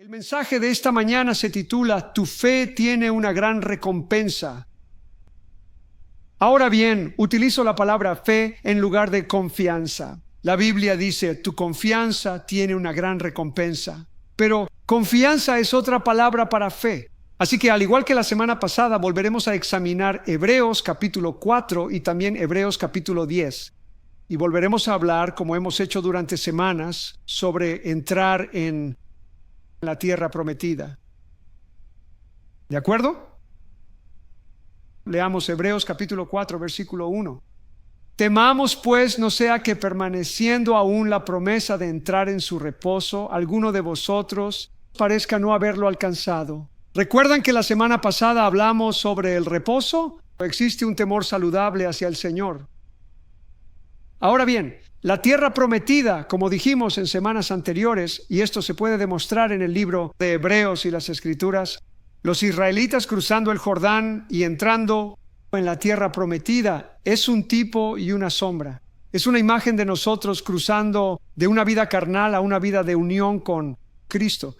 El mensaje de esta mañana se titula Tu fe tiene una gran recompensa. Ahora bien, utilizo la palabra fe en lugar de confianza. La Biblia dice, tu confianza tiene una gran recompensa. Pero confianza es otra palabra para fe. Así que al igual que la semana pasada, volveremos a examinar Hebreos capítulo 4 y también Hebreos capítulo 10. Y volveremos a hablar, como hemos hecho durante semanas, sobre entrar en la tierra prometida. ¿De acuerdo? Leamos Hebreos capítulo 4, versículo 1. Temamos pues no sea que permaneciendo aún la promesa de entrar en su reposo, alguno de vosotros parezca no haberlo alcanzado. ¿Recuerdan que la semana pasada hablamos sobre el reposo? Existe un temor saludable hacia el Señor. Ahora bien, la tierra prometida, como dijimos en semanas anteriores, y esto se puede demostrar en el libro de Hebreos y las Escrituras, los israelitas cruzando el Jordán y entrando en la tierra prometida es un tipo y una sombra. Es una imagen de nosotros cruzando de una vida carnal a una vida de unión con Cristo.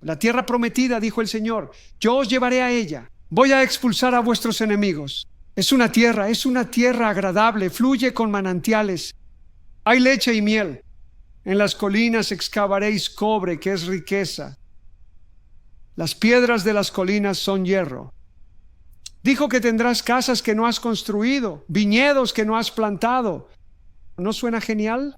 La tierra prometida, dijo el Señor, yo os llevaré a ella. Voy a expulsar a vuestros enemigos. Es una tierra agradable, fluye con manantiales. Hay leche y miel. En las colinas excavaréis cobre, que es riqueza. Las piedras de las colinas son hierro. Dijo que tendrás casas que no has construido, viñedos que no has plantado. ¿No suena genial?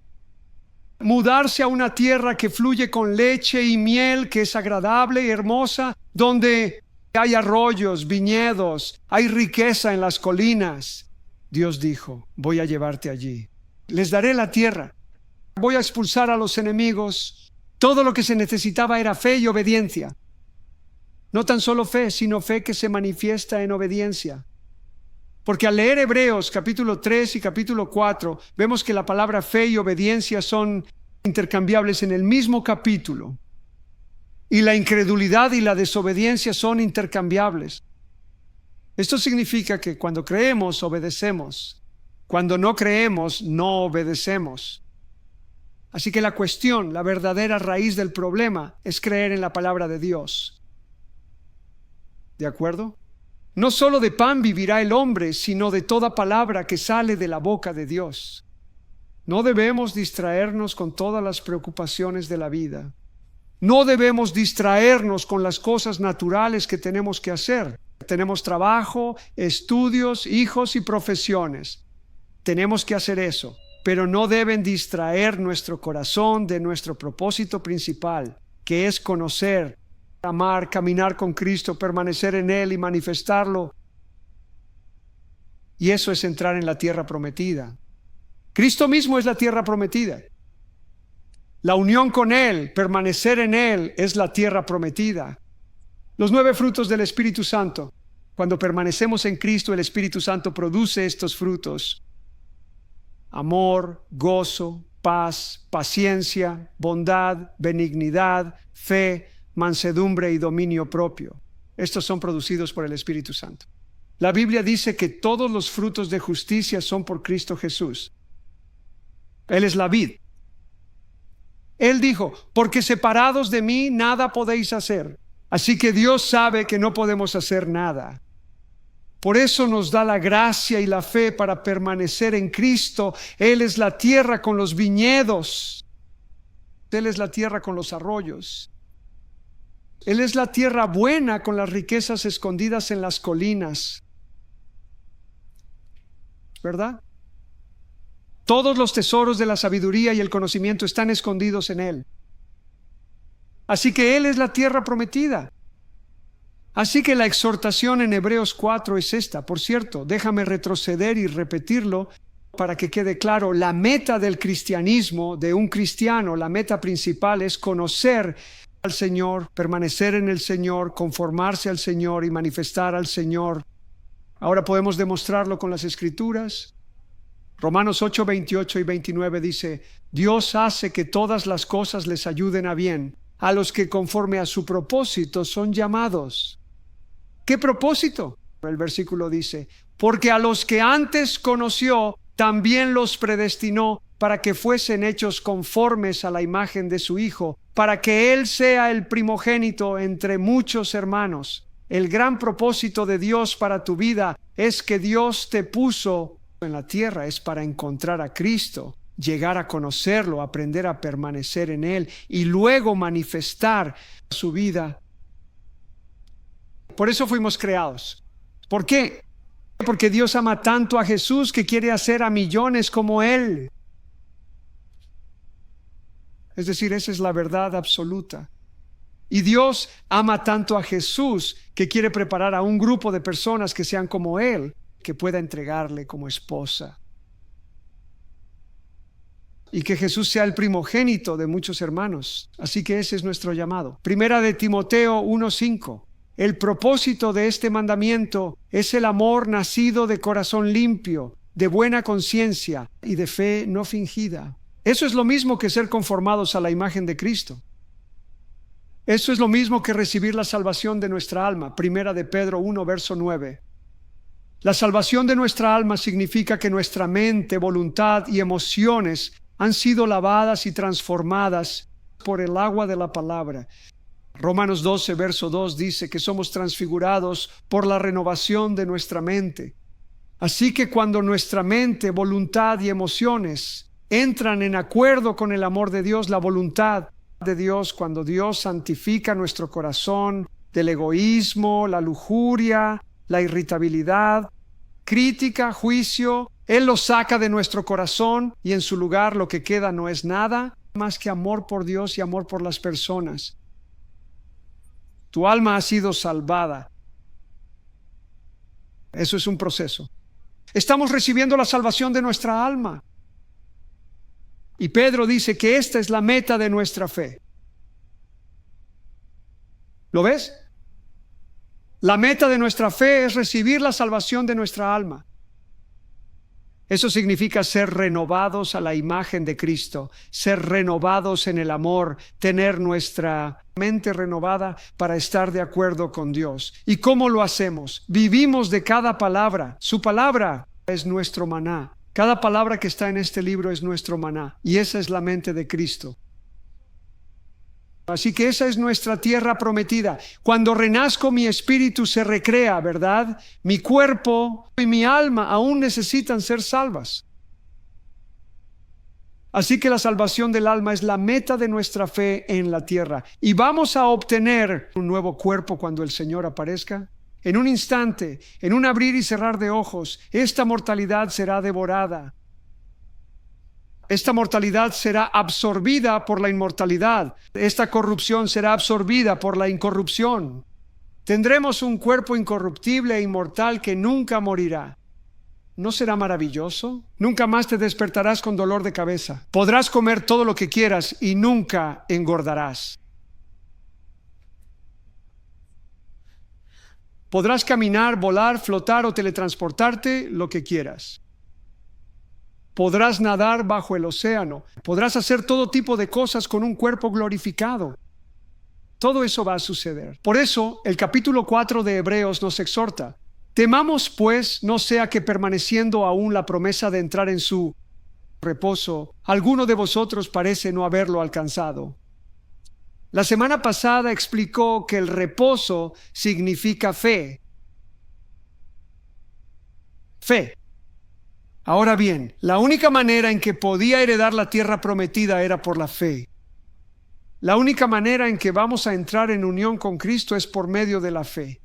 Mudarse a una tierra que fluye con leche y miel, que es agradable y hermosa, donde hay arroyos, viñedos, hay riqueza en las colinas. Dios dijo, voy a llevarte allí. Les daré la tierra. Voy a expulsar a los enemigos. Todo lo que se necesitaba era fe y obediencia. No tan solo fe, sino fe que se manifiesta en obediencia. Porque al leer Hebreos capítulo 3 y capítulo 4, vemos que la palabra fe y obediencia son intercambiables en el mismo capítulo. Y la incredulidad y la desobediencia son intercambiables. Esto significa que cuando creemos, obedecemos. Cuando no creemos, no obedecemos. Así que la cuestión, la verdadera raíz del problema es creer en la palabra de Dios. ¿De acuerdo? No solo de pan vivirá el hombre, sino de toda palabra que sale de la boca de Dios. No debemos distraernos con todas las preocupaciones de la vida. No debemos distraernos con las cosas naturales que tenemos que hacer. Tenemos trabajo, estudios, hijos y profesiones. Tenemos que hacer eso, pero no deben distraer nuestro corazón de nuestro propósito principal, que es conocer, amar, caminar con Cristo, permanecer en Él y manifestarlo. Y eso es entrar en la tierra prometida. Cristo mismo es la tierra prometida. La unión con Él, permanecer en Él, es la tierra prometida. Los 9 frutos del Espíritu Santo. Cuando permanecemos en Cristo, el Espíritu Santo produce estos frutos. Amor, gozo, paz, paciencia, bondad, benignidad, fe, mansedumbre y dominio propio. Estos son producidos por el Espíritu Santo. La Biblia dice que todos los frutos de justicia son por Cristo Jesús. Él es la vid. Él dijo, porque separados de mí nada podéis hacer. Así que Dios sabe que no podemos hacer nada. Por eso nos da la gracia y la fe para permanecer en Cristo. Él es la tierra con los viñedos. Él es la tierra con los arroyos. Él es la tierra buena con las riquezas escondidas en las colinas. ¿Verdad? Todos los tesoros de la sabiduría y el conocimiento están escondidos en Él. Así que Él es la tierra prometida. Así que la exhortación en Hebreos 4 es esta. Por cierto, déjame retroceder y repetirlo para que quede claro. La meta del cristianismo, de un cristiano, la meta principal es conocer al Señor, permanecer en el Señor, conformarse al Señor y manifestar al Señor. Ahora podemos demostrarlo con las Escrituras. Romanos 8, 28 y 29 dice, Dios hace que todas las cosas les ayuden a bien, a los que conforme a su propósito son llamados. ¿Qué propósito? El versículo dice, porque a los que antes conoció, también los predestinó para que fuesen hechos conformes a la imagen de su Hijo, para que Él sea el primogénito entre muchos hermanos. El gran propósito de Dios para tu vida es que Dios te puso en la tierra, es para encontrar a Cristo, llegar a conocerlo, aprender a permanecer en Él y luego manifestar su vida. Por eso fuimos creados. ¿Por qué? Porque Dios ama tanto a Jesús que quiere hacer a millones como Él. Es decir, esa es la verdad absoluta. Y Dios ama tanto a Jesús que quiere preparar a un grupo de personas que sean como Él, que pueda entregarle como esposa. Y que Jesús sea el primogénito de muchos hermanos. Así que ese es nuestro llamado. Primera de Timoteo 1:5. El propósito de este mandamiento es el amor nacido de corazón limpio, de buena conciencia y de fe no fingida. Eso es lo mismo que ser conformados a la imagen de Cristo. Eso es lo mismo que recibir la salvación de nuestra alma. Primera de Pedro 1, verso 9. La salvación de nuestra alma significa que nuestra mente, voluntad y emociones han sido lavadas y transformadas por el agua de la palabra. Romanos 12, verso 2 dice que somos transfigurados por la renovación de nuestra mente. Así que cuando nuestra mente, voluntad y emociones entran en acuerdo con el amor de Dios, la voluntad de Dios, cuando Dios santifica nuestro corazón del egoísmo, la lujuria, la irritabilidad, crítica, juicio, Él lo saca de nuestro corazón y en su lugar lo que queda no es nada más que amor por Dios y amor por las personas. Tu alma ha sido salvada. Eso es un proceso. Estamos recibiendo la salvación de nuestra alma. Y Pedro dice que esta es la meta de nuestra fe. ¿Lo ves? La meta de nuestra fe es recibir la salvación de nuestra alma. Eso significa ser renovados a la imagen de Cristo, ser renovados en el amor, tener nuestra mente renovada para estar de acuerdo con Dios. ¿Y cómo lo hacemos? Vivimos de cada palabra. Su palabra es nuestro maná. Cada palabra que está en este libro es nuestro maná. Y esa es la mente de Cristo. Así que esa es nuestra tierra prometida. Cuando renazco, mi espíritu se recrea, ¿verdad? Mi cuerpo y mi alma aún necesitan ser salvas. Así que la salvación del alma es la meta de nuestra fe en la tierra. Y vamos a obtener un nuevo cuerpo cuando el Señor aparezca. En un instante, en un abrir y cerrar de ojos, esta mortalidad será devorada. Esta mortalidad será absorbida por la inmortalidad. Esta corrupción será absorbida por la incorrupción. Tendremos un cuerpo incorruptible e inmortal que nunca morirá. ¿No será maravilloso? Nunca más te despertarás con dolor de cabeza. Podrás comer todo lo que quieras y nunca engordarás. Podrás caminar, volar, flotar o teletransportarte, lo que quieras. Podrás nadar bajo el océano. Podrás hacer todo tipo de cosas con un cuerpo glorificado. Todo eso va a suceder. Por eso, el capítulo 4 de Hebreos nos exhorta. Temamos, pues, no sea que permaneciendo aún la promesa de entrar en su reposo, alguno de vosotros parece no haberlo alcanzado. La semana pasada explicó que el reposo significa fe. Fe. Ahora bien, la única manera en que podía heredar la tierra prometida era por la fe. La única manera en que vamos a entrar en unión con Cristo es por medio de la fe.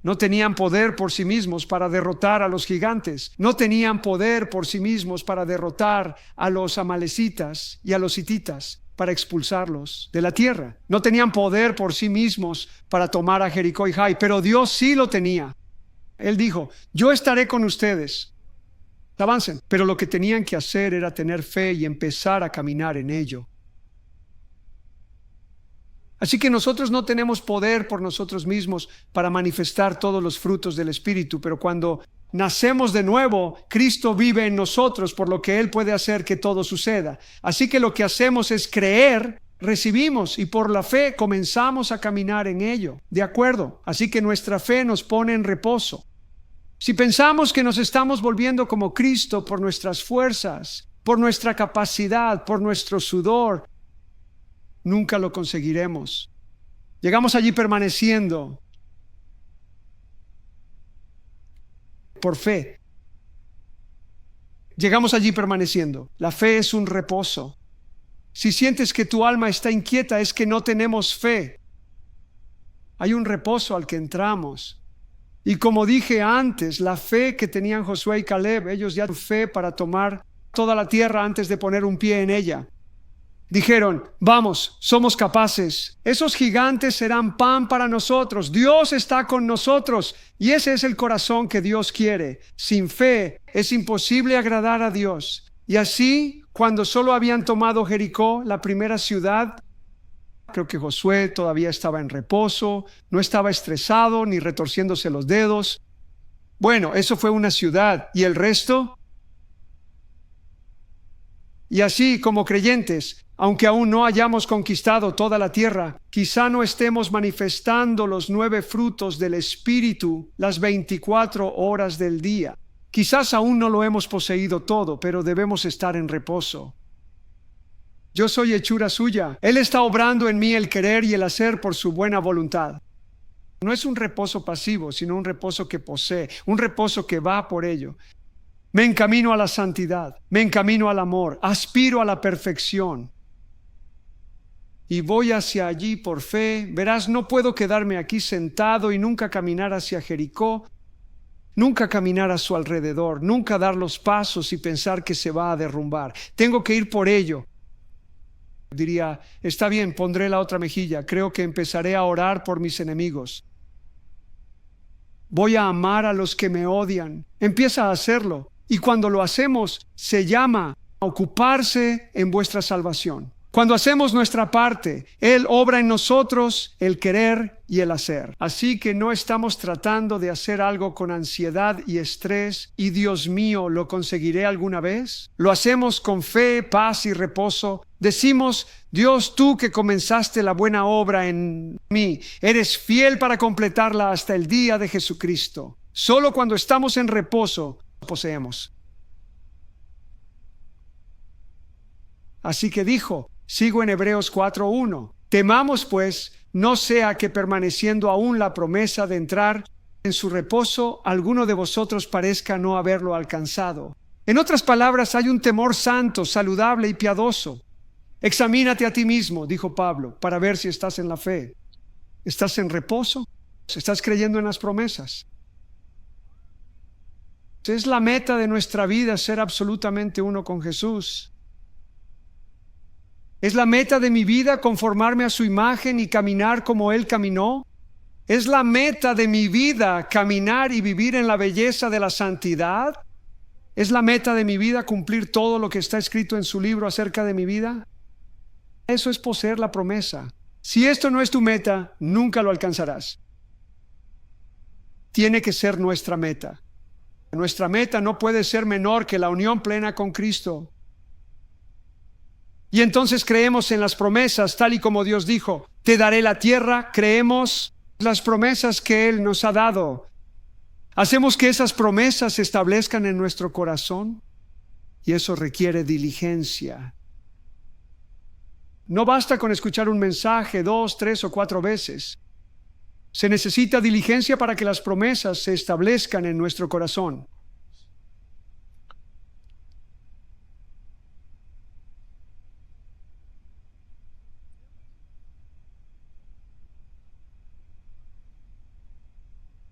No tenían poder por sí mismos para derrotar a los gigantes. No tenían poder por sí mismos para derrotar a los amalecitas y a los hititas, para expulsarlos de la tierra. No tenían poder por sí mismos para tomar a Jericó y Jai, pero Dios sí lo tenía. Él dijo, yo estaré con ustedes. Avancen. Pero lo que tenían que hacer era tener fe y empezar a caminar en ello. Así que nosotros no tenemos poder por nosotros mismos para manifestar todos los frutos del Espíritu, pero cuando nacemos de nuevo, Cristo vive en nosotros, por lo que Él puede hacer que todo suceda. Así que lo que hacemos es creer recibimos y por la fe comenzamos a caminar en ello. De acuerdo, así que nuestra fe nos pone en reposo. Si pensamos que nos estamos volviendo como Cristo por nuestras fuerzas, por nuestra capacidad, por nuestro sudor, nunca lo conseguiremos. Llegamos allí permaneciendo por fe. Llegamos allí permaneciendo. La fe es un reposo. Si sientes que tu alma está inquieta, es que no tenemos fe. Hay un reposo al que entramos. Y como dije antes, la fe que tenían Josué y Caleb, ellos ya tuvieron fe para tomar toda la tierra antes de poner un pie en ella. Dijeron, vamos, somos capaces. Esos gigantes serán pan para nosotros. Dios está con nosotros. Y ese es el corazón que Dios quiere. Sin fe es imposible agradar a Dios. Y así, cuando solo habían tomado Jericó, la primera ciudad, creo que Josué todavía estaba en reposo, no estaba estresado ni retorciéndose los dedos. Bueno, eso fue una ciudad. ¿Y el resto? Y así, como creyentes, aunque aún no hayamos conquistado toda la tierra, quizá no estemos manifestando los 9 frutos del Espíritu las 24 horas del día. Quizás aún no lo hemos poseído todo, pero debemos estar en reposo. Yo soy hechura suya. Él está obrando en mí el querer y el hacer por su buena voluntad. No es un reposo pasivo, sino un reposo que posee, un reposo que va por ello. Me encamino a la santidad, me encamino al amor, aspiro a la perfección. Y voy hacia allí por fe. Verás, no puedo quedarme aquí sentado y nunca caminar hacia Jericó, nunca caminar a su alrededor, nunca dar los pasos y pensar que se va a derrumbar. Tengo que ir por ello. Diría, está bien, pondré la otra mejilla. Creo que empezaré a orar por mis enemigos. Voy a amar a los que me odian. Empieza a hacerlo. Y cuando lo hacemos, se llama a ocuparse en vuestra salvación. Cuando hacemos nuestra parte, Él obra en nosotros el querer y el hacer. Así que no estamos tratando de hacer algo con ansiedad y estrés y Dios mío, ¿lo conseguiré alguna vez? Lo hacemos con fe, paz y reposo. Decimos, Dios, tú que comenzaste la buena obra en mí, eres fiel para completarla hasta el día de Jesucristo. Solo cuando estamos en reposo, poseemos. Así que dijo, sigo en Hebreos 4:1. Temamos pues, no sea que permaneciendo aún la promesa de entrar en su reposo, alguno de vosotros parezca no haberlo alcanzado. En otras palabras, hay un temor santo, saludable y piadoso. Examínate a ti mismo, dijo Pablo, para ver si estás en la fe. ¿Estás en reposo? ¿Estás creyendo en las promesas? Es la meta de nuestra vida ser absolutamente uno con Jesús. ¿Es la meta de mi vida conformarme a su imagen y caminar como Él caminó? ¿Es la meta de mi vida caminar y vivir en la belleza de la santidad? ¿Es la meta de mi vida cumplir todo lo que está escrito en su libro acerca de mi vida? Eso es poseer la promesa. Si esto no es tu meta, nunca lo alcanzarás. Tiene que ser nuestra meta. Nuestra meta no puede ser menor que la unión plena con Cristo. Y entonces creemos en las promesas, tal y como Dios dijo, te daré la tierra. Creemos las promesas que Él nos ha dado. Hacemos que esas promesas se establezcan en nuestro corazón y eso requiere diligencia. No basta con escuchar un mensaje 2, 3 o 4 veces. Se necesita diligencia para que las promesas se establezcan en nuestro corazón.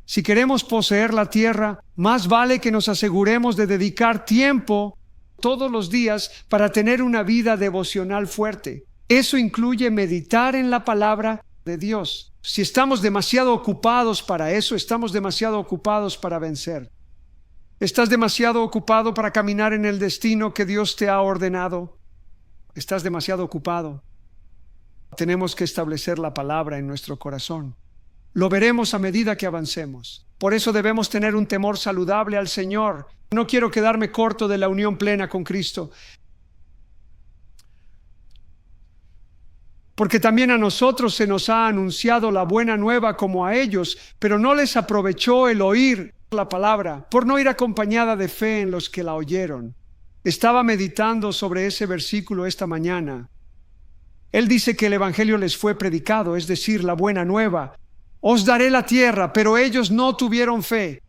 Si queremos poseer la tierra, más vale que nos aseguremos de dedicar tiempo todos los días para tener una vida devocional fuerte. Eso incluye meditar en la palabra de Dios. Si estamos demasiado ocupados para eso, estamos demasiado ocupados para vencer. ¿Estás demasiado ocupado para caminar en el destino que Dios te ha ordenado? Estás demasiado ocupado. Tenemos que establecer la palabra en nuestro corazón. Lo veremos a medida que avancemos. Por eso debemos tener un temor saludable al Señor. No quiero quedarme corto de la unión plena con Cristo. Porque también a nosotros se nos ha anunciado la buena nueva como a ellos, pero no les aprovechó el oír la palabra, por no ir acompañada de fe en los que la oyeron. Estaba meditando sobre ese versículo esta mañana. Él dice que el evangelio les fue predicado, es decir, la buena nueva. Os daré la tierra, pero ellos no tuvieron fe.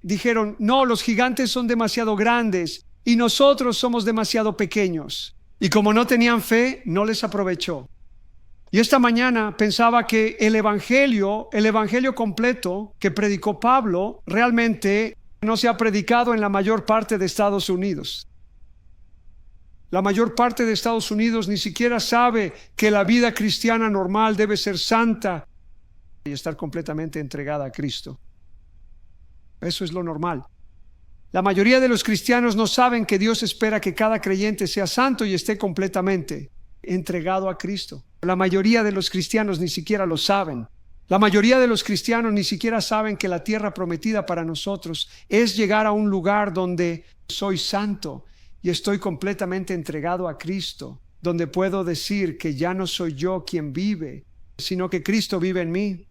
Dijeron, no, los gigantes son demasiado grandes y nosotros somos demasiado pequeños. Y como no tenían fe, no les aprovechó. Y esta mañana pensaba que el evangelio completo que predicó Pablo, realmente no se ha predicado en la mayor parte de Estados Unidos. La mayor parte de Estados Unidos ni siquiera sabe que la vida cristiana normal debe ser santa y estar completamente entregada a Cristo. Eso es lo normal. La mayoría de los cristianos no saben que Dios espera que cada creyente sea santo y esté completamente entregado a Cristo. La mayoría de los cristianos ni siquiera lo saben. La mayoría de los cristianos ni siquiera saben que la tierra prometida para nosotros es llegar a un lugar donde soy santo y estoy completamente entregado a Cristo, donde puedo decir que ya no soy yo quien vive, sino que Cristo vive en mí.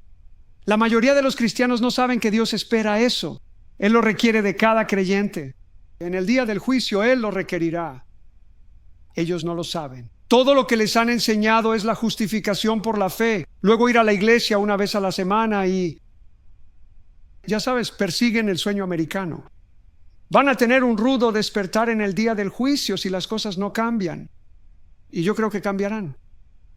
La mayoría de los cristianos no saben que Dios espera eso. Él lo requiere de cada creyente. En el día del juicio Él lo requerirá. Ellos no lo saben. Todo lo que les han enseñado es la justificación por la fe. Luego ir a la iglesia una vez a la semana y, ya sabes, persiguen el sueño americano. Van a tener un rudo despertar en el día del juicio si las cosas no cambian. Y yo creo que cambiarán.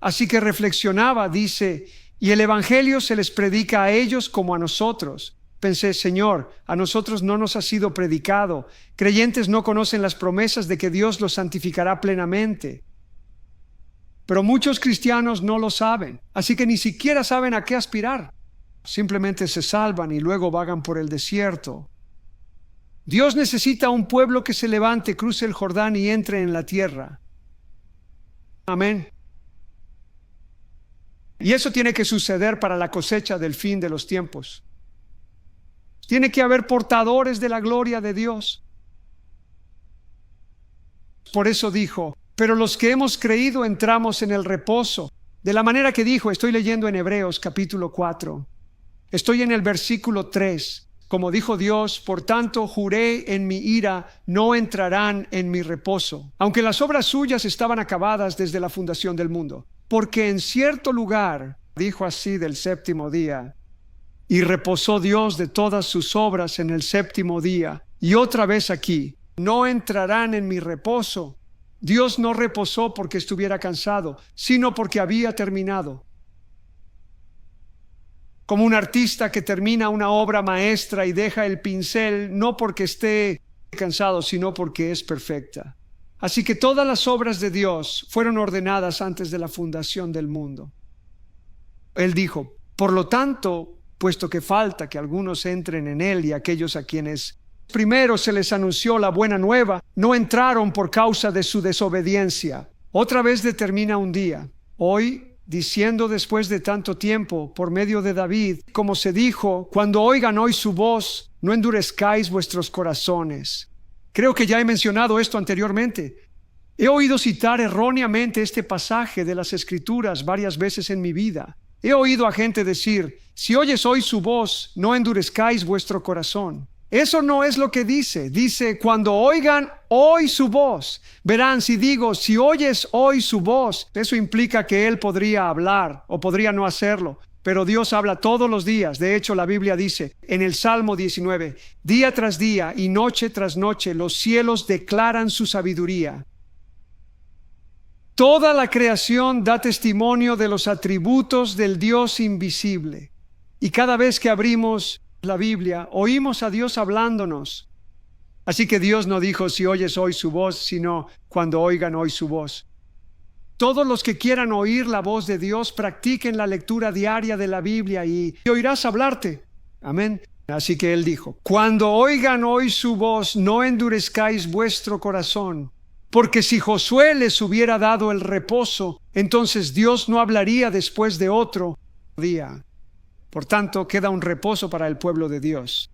Así que reflexionaba, dice, y el evangelio se les predica a ellos como a nosotros. Pensé, Señor, a nosotros no nos ha sido predicado. Creyentes no conocen las promesas de que Dios los santificará plenamente. Pero muchos cristianos no lo saben, así que ni siquiera saben a qué aspirar. Simplemente se salvan y luego vagan por el desierto. Dios necesita un pueblo que se levante, cruce el Jordán y entre en la tierra. Amén. Y eso tiene que suceder para la cosecha del fin de los tiempos. Tiene que haber portadores de la gloria de Dios. Por eso dijo, pero los que hemos creído entramos en el reposo. De la manera que dijo, estoy leyendo en Hebreos capítulo 4. Estoy en el versículo 3. Como dijo Dios, por tanto juré en mi ira, no entrarán en mi reposo, aunque las obras suyas estaban acabadas desde la fundación del mundo. Porque en cierto lugar, dijo así del séptimo día, y reposó Dios de todas sus obras en el séptimo día. Y otra vez aquí, no entrarán en mi reposo. Dios no reposó porque estuviera cansado, sino porque había terminado. Como un artista que termina una obra maestra y deja el pincel, no porque esté cansado, sino porque es perfecta. Así que todas las obras de Dios fueron ordenadas antes de la fundación del mundo. Él dijo, por lo tanto, puesto que falta que algunos entren en él y aquellos a quienes primero se les anunció la buena nueva, no entraron por causa de su desobediencia. Otra vez determina un día, hoy, diciendo después de tanto tiempo, por medio de David, como se dijo, cuando oigan hoy su voz, no endurezcáis vuestros corazones. Creo que ya he mencionado esto anteriormente. He oído citar erróneamente este pasaje de las Escrituras varias veces en mi vida. He oído a gente decir, si oyes hoy su voz, no endurezcáis vuestro corazón. Eso no es lo que dice. Dice, cuando oigan hoy su voz. Verán, si digo, si oyes hoy su voz, eso implica que Él podría hablar o podría no hacerlo. Pero Dios habla todos los días. De hecho, la Biblia dice en el Salmo 19, día tras día y noche tras noche, los cielos declaran su sabiduría. Toda la creación da testimonio de los atributos del Dios invisible. Y cada vez que abrimos la Biblia, oímos a Dios hablándonos. Así que Dios no dijo si oyes hoy su voz, sino cuando oigan hoy su voz. Todos los que quieran oír la voz de Dios, practiquen la lectura diaria de la Biblia y oirás hablarte. Amén. Así que Él dijo, cuando oigan hoy su voz, no endurezcáis vuestro corazón. Porque si Josué les hubiera dado el reposo, entonces Dios no hablaría después de otro día. Por tanto, queda un reposo para el pueblo de Dios.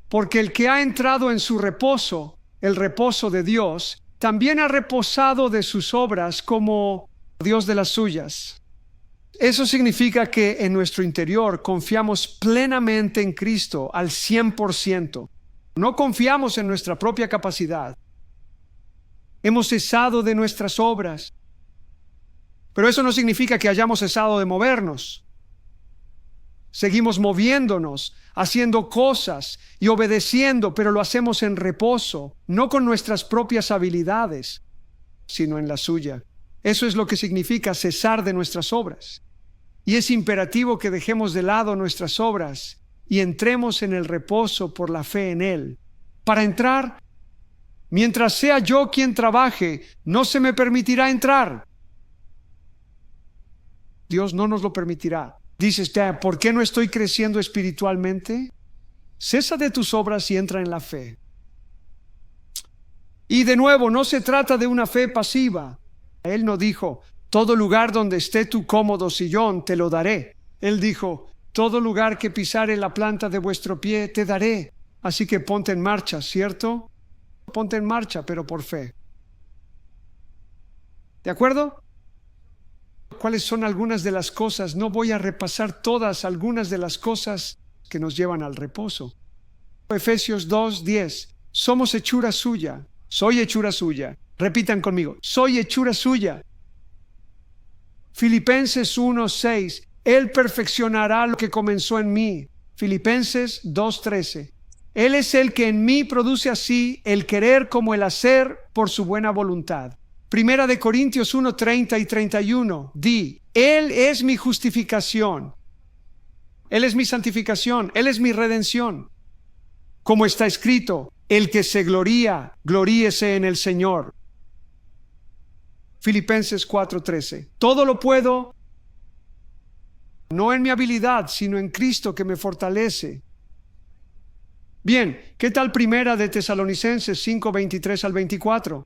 Porque el que ha entrado en su reposo, el reposo de Dios, también ha reposado de sus obras como Dios de las suyas. Eso significa que en nuestro interior confiamos plenamente en Cristo al 100%. No confiamos en nuestra propia capacidad. Hemos cesado de nuestras obras. Pero eso no significa que hayamos cesado de movernos. Seguimos moviéndonos, haciendo cosas y obedeciendo, pero lo hacemos en reposo, no con nuestras propias habilidades, sino en la suya. Eso es lo que significa cesar de nuestras obras. Y es imperativo que dejemos de lado nuestras obras y entremos en el reposo por la fe en Él. Para entrar, mientras sea yo quien trabaje, no se me permitirá entrar. Dios no nos lo permitirá. Dices, ¿por qué no estoy creciendo espiritualmente? Cesa de tus obras y entra en la fe. Y de nuevo, no se trata de una fe pasiva. Él no dijo, todo lugar donde esté tu cómodo sillón te lo daré. Él dijo, todo lugar que pisare la planta de vuestro pie te daré. Así que ponte en marcha, ¿cierto? Ponte en marcha, pero por fe. ¿De acuerdo? ¿Cuáles son algunas de las cosas? No voy a repasar todas, algunas de las cosas que nos llevan al reposo. Efesios 2:10. Somos hechura suya. Soy hechura suya. Repitan conmigo. Soy hechura suya. Filipenses 1:6. Él perfeccionará lo que comenzó en mí. Filipenses 2:13. Él es el que en mí produce así el querer como el hacer por su buena voluntad. Primera de Corintios 1:30 y 31. Él es mi justificación. Él es mi santificación. Él es mi redención. Como está escrito, el que se gloría, gloríese en el Señor. Filipenses 4:13. Todo lo puedo, no en mi habilidad, sino en Cristo que me fortalece. Bien, ¿qué tal Primera de Tesalonicenses 5:23 al 24?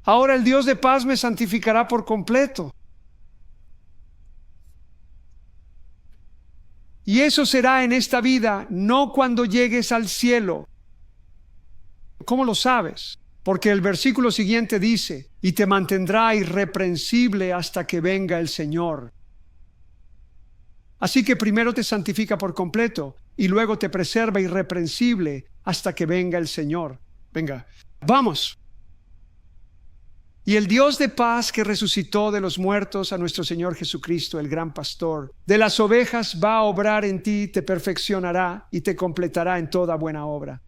Ahora el Dios de paz me santificará por completo. Y eso será en esta vida, no cuando llegues al cielo. ¿Cómo lo sabes? Porque el versículo siguiente dice, y te mantendrá irreprensible hasta que venga el Señor. Así que primero te santifica por completo y luego te preserva irreprensible hasta que venga el Señor. Venga, vamos. Y el Dios de paz que resucitó de los muertos a nuestro Señor Jesucristo, el gran pastor, de las ovejas va a obrar en ti, te perfeccionará y te completará en toda buena obra.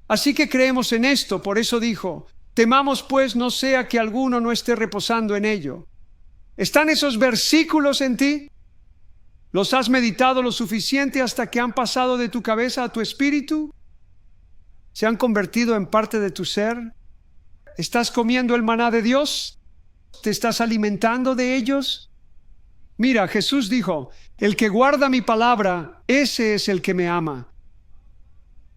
Así que creemos en esto, por eso dijo, temamos pues no sea que alguno no esté reposando en ello. ¿Están esos versículos en ti? ¿Los has meditado lo suficiente hasta que han pasado de tu cabeza a tu espíritu? ¿Se han convertido en parte de tu ser? ¿Estás comiendo el maná de Dios? ¿Te estás alimentando de ellos? Mira, Jesús dijo, el que guarda mi palabra, ese es el que me ama.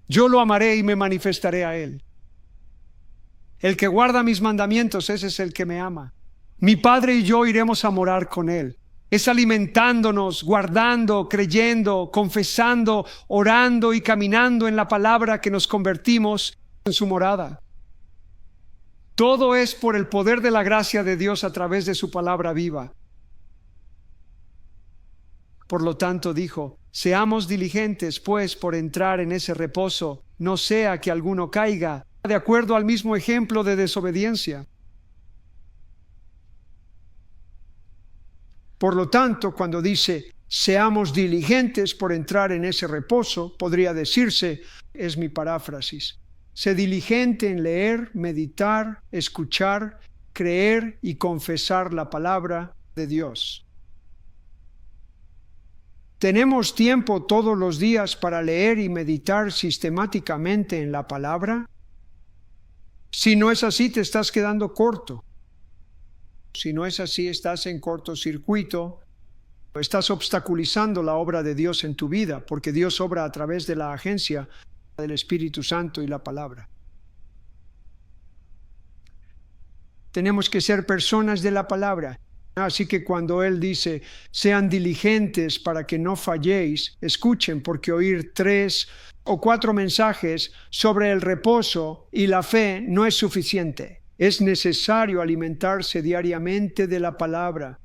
Yo lo amaré y me manifestaré a él. El que guarda mis mandamientos, ese es el que me ama. Mi Padre y yo iremos a morar con él. Es alimentándonos, guardando, creyendo, confesando, orando y caminando en la palabra que nos convertimos en su morada. Todo es por el poder de la gracia de Dios a través de su palabra viva. Por lo tanto, dijo, seamos diligentes, pues, por entrar en ese reposo, no sea que alguno caiga, de acuerdo al mismo ejemplo de desobediencia. Por lo tanto, cuando dice, seamos diligentes por entrar en ese reposo, podría decirse, es mi paráfrasis, sé diligente en leer, meditar, escuchar, creer y confesar la palabra de Dios. ¿Tenemos tiempo todos los días para leer y meditar sistemáticamente en la palabra? Si no es así, te estás quedando corto. Si no es así, estás en cortocircuito, estás obstaculizando la obra de Dios en tu vida, porque Dios obra a través de la agencia del Espíritu Santo y la palabra. Tenemos que ser personas de la palabra. Así que cuando Él dice, sean diligentes para que no falléis, escuchen, porque oír 3 o 4 mensajes sobre el reposo y la fe no es suficiente. Es necesario alimentarse diariamente de la palabra.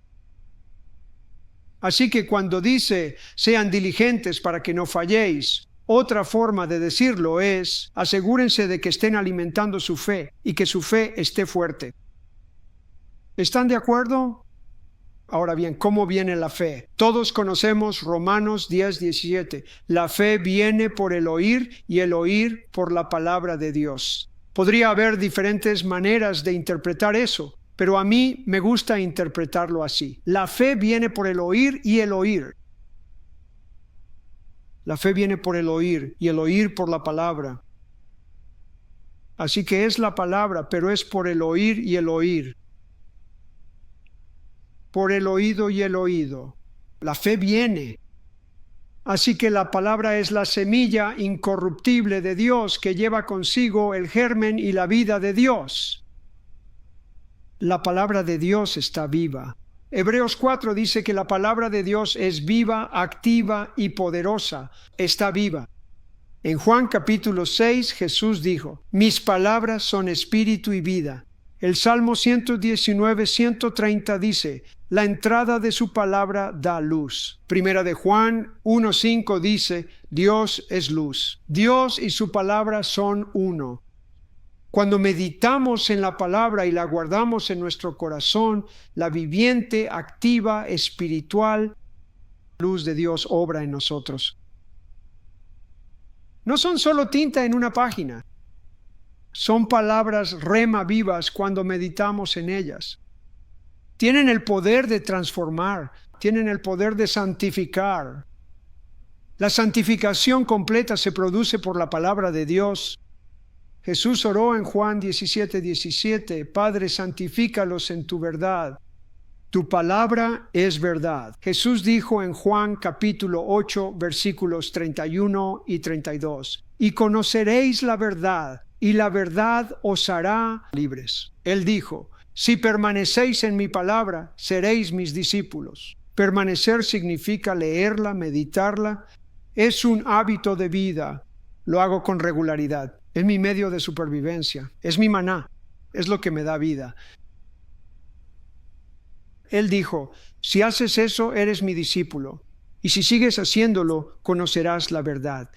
Así que cuando dice, sean diligentes para que no falléis, otra forma de decirlo es, asegúrense de que estén alimentando su fe y que su fe esté fuerte. ¿Están de acuerdo? Ahora bien, ¿cómo viene la fe? Todos conocemos Romanos 10:17. La fe viene por el oír y el oír por la palabra de Dios. Podría haber diferentes maneras de interpretar eso, pero a mí me gusta interpretarlo así. La fe viene por el oír y el oír. La fe viene por el oír y el oír por la palabra. Así que es la palabra, pero es por el oír y el oír. Por el oído y el oído. La fe viene. Así que la palabra es la semilla incorruptible de Dios que lleva consigo el germen y la vida de Dios. La palabra de Dios está viva. Hebreos 4 dice que la palabra de Dios es viva, activa y poderosa. Está viva. En Juan capítulo 6 Jesús dijo, mis palabras son espíritu y vida. El Salmo 119:130 dice, la entrada de su palabra da luz. Primera de Juan 1:5 dice, Dios es luz. Dios y su palabra son uno. Cuando meditamos en la palabra y la guardamos en nuestro corazón, la viviente, activa, espiritual, luz de Dios obra en nosotros. No son solo tinta en una página. Son palabras rema vivas cuando meditamos en ellas. Tienen el poder de transformar, tienen el poder de santificar. La santificación completa se produce por la palabra de Dios. Jesús oró en Juan 17:17, Padre, santifícalos en tu verdad. Tu palabra es verdad. Jesús dijo en Juan capítulo 8, versículos 31 y 32, y conoceréis la verdad, y la verdad os hará libres. Él dijo, si permanecéis en mi palabra, seréis mis discípulos. Permanecer significa leerla, meditarla. Es un hábito de vida. Lo hago con regularidad. Es mi medio de supervivencia. Es mi maná. Es lo que me da vida. Él dijo, si haces eso, eres mi discípulo. Y si sigues haciéndolo, conocerás la verdad.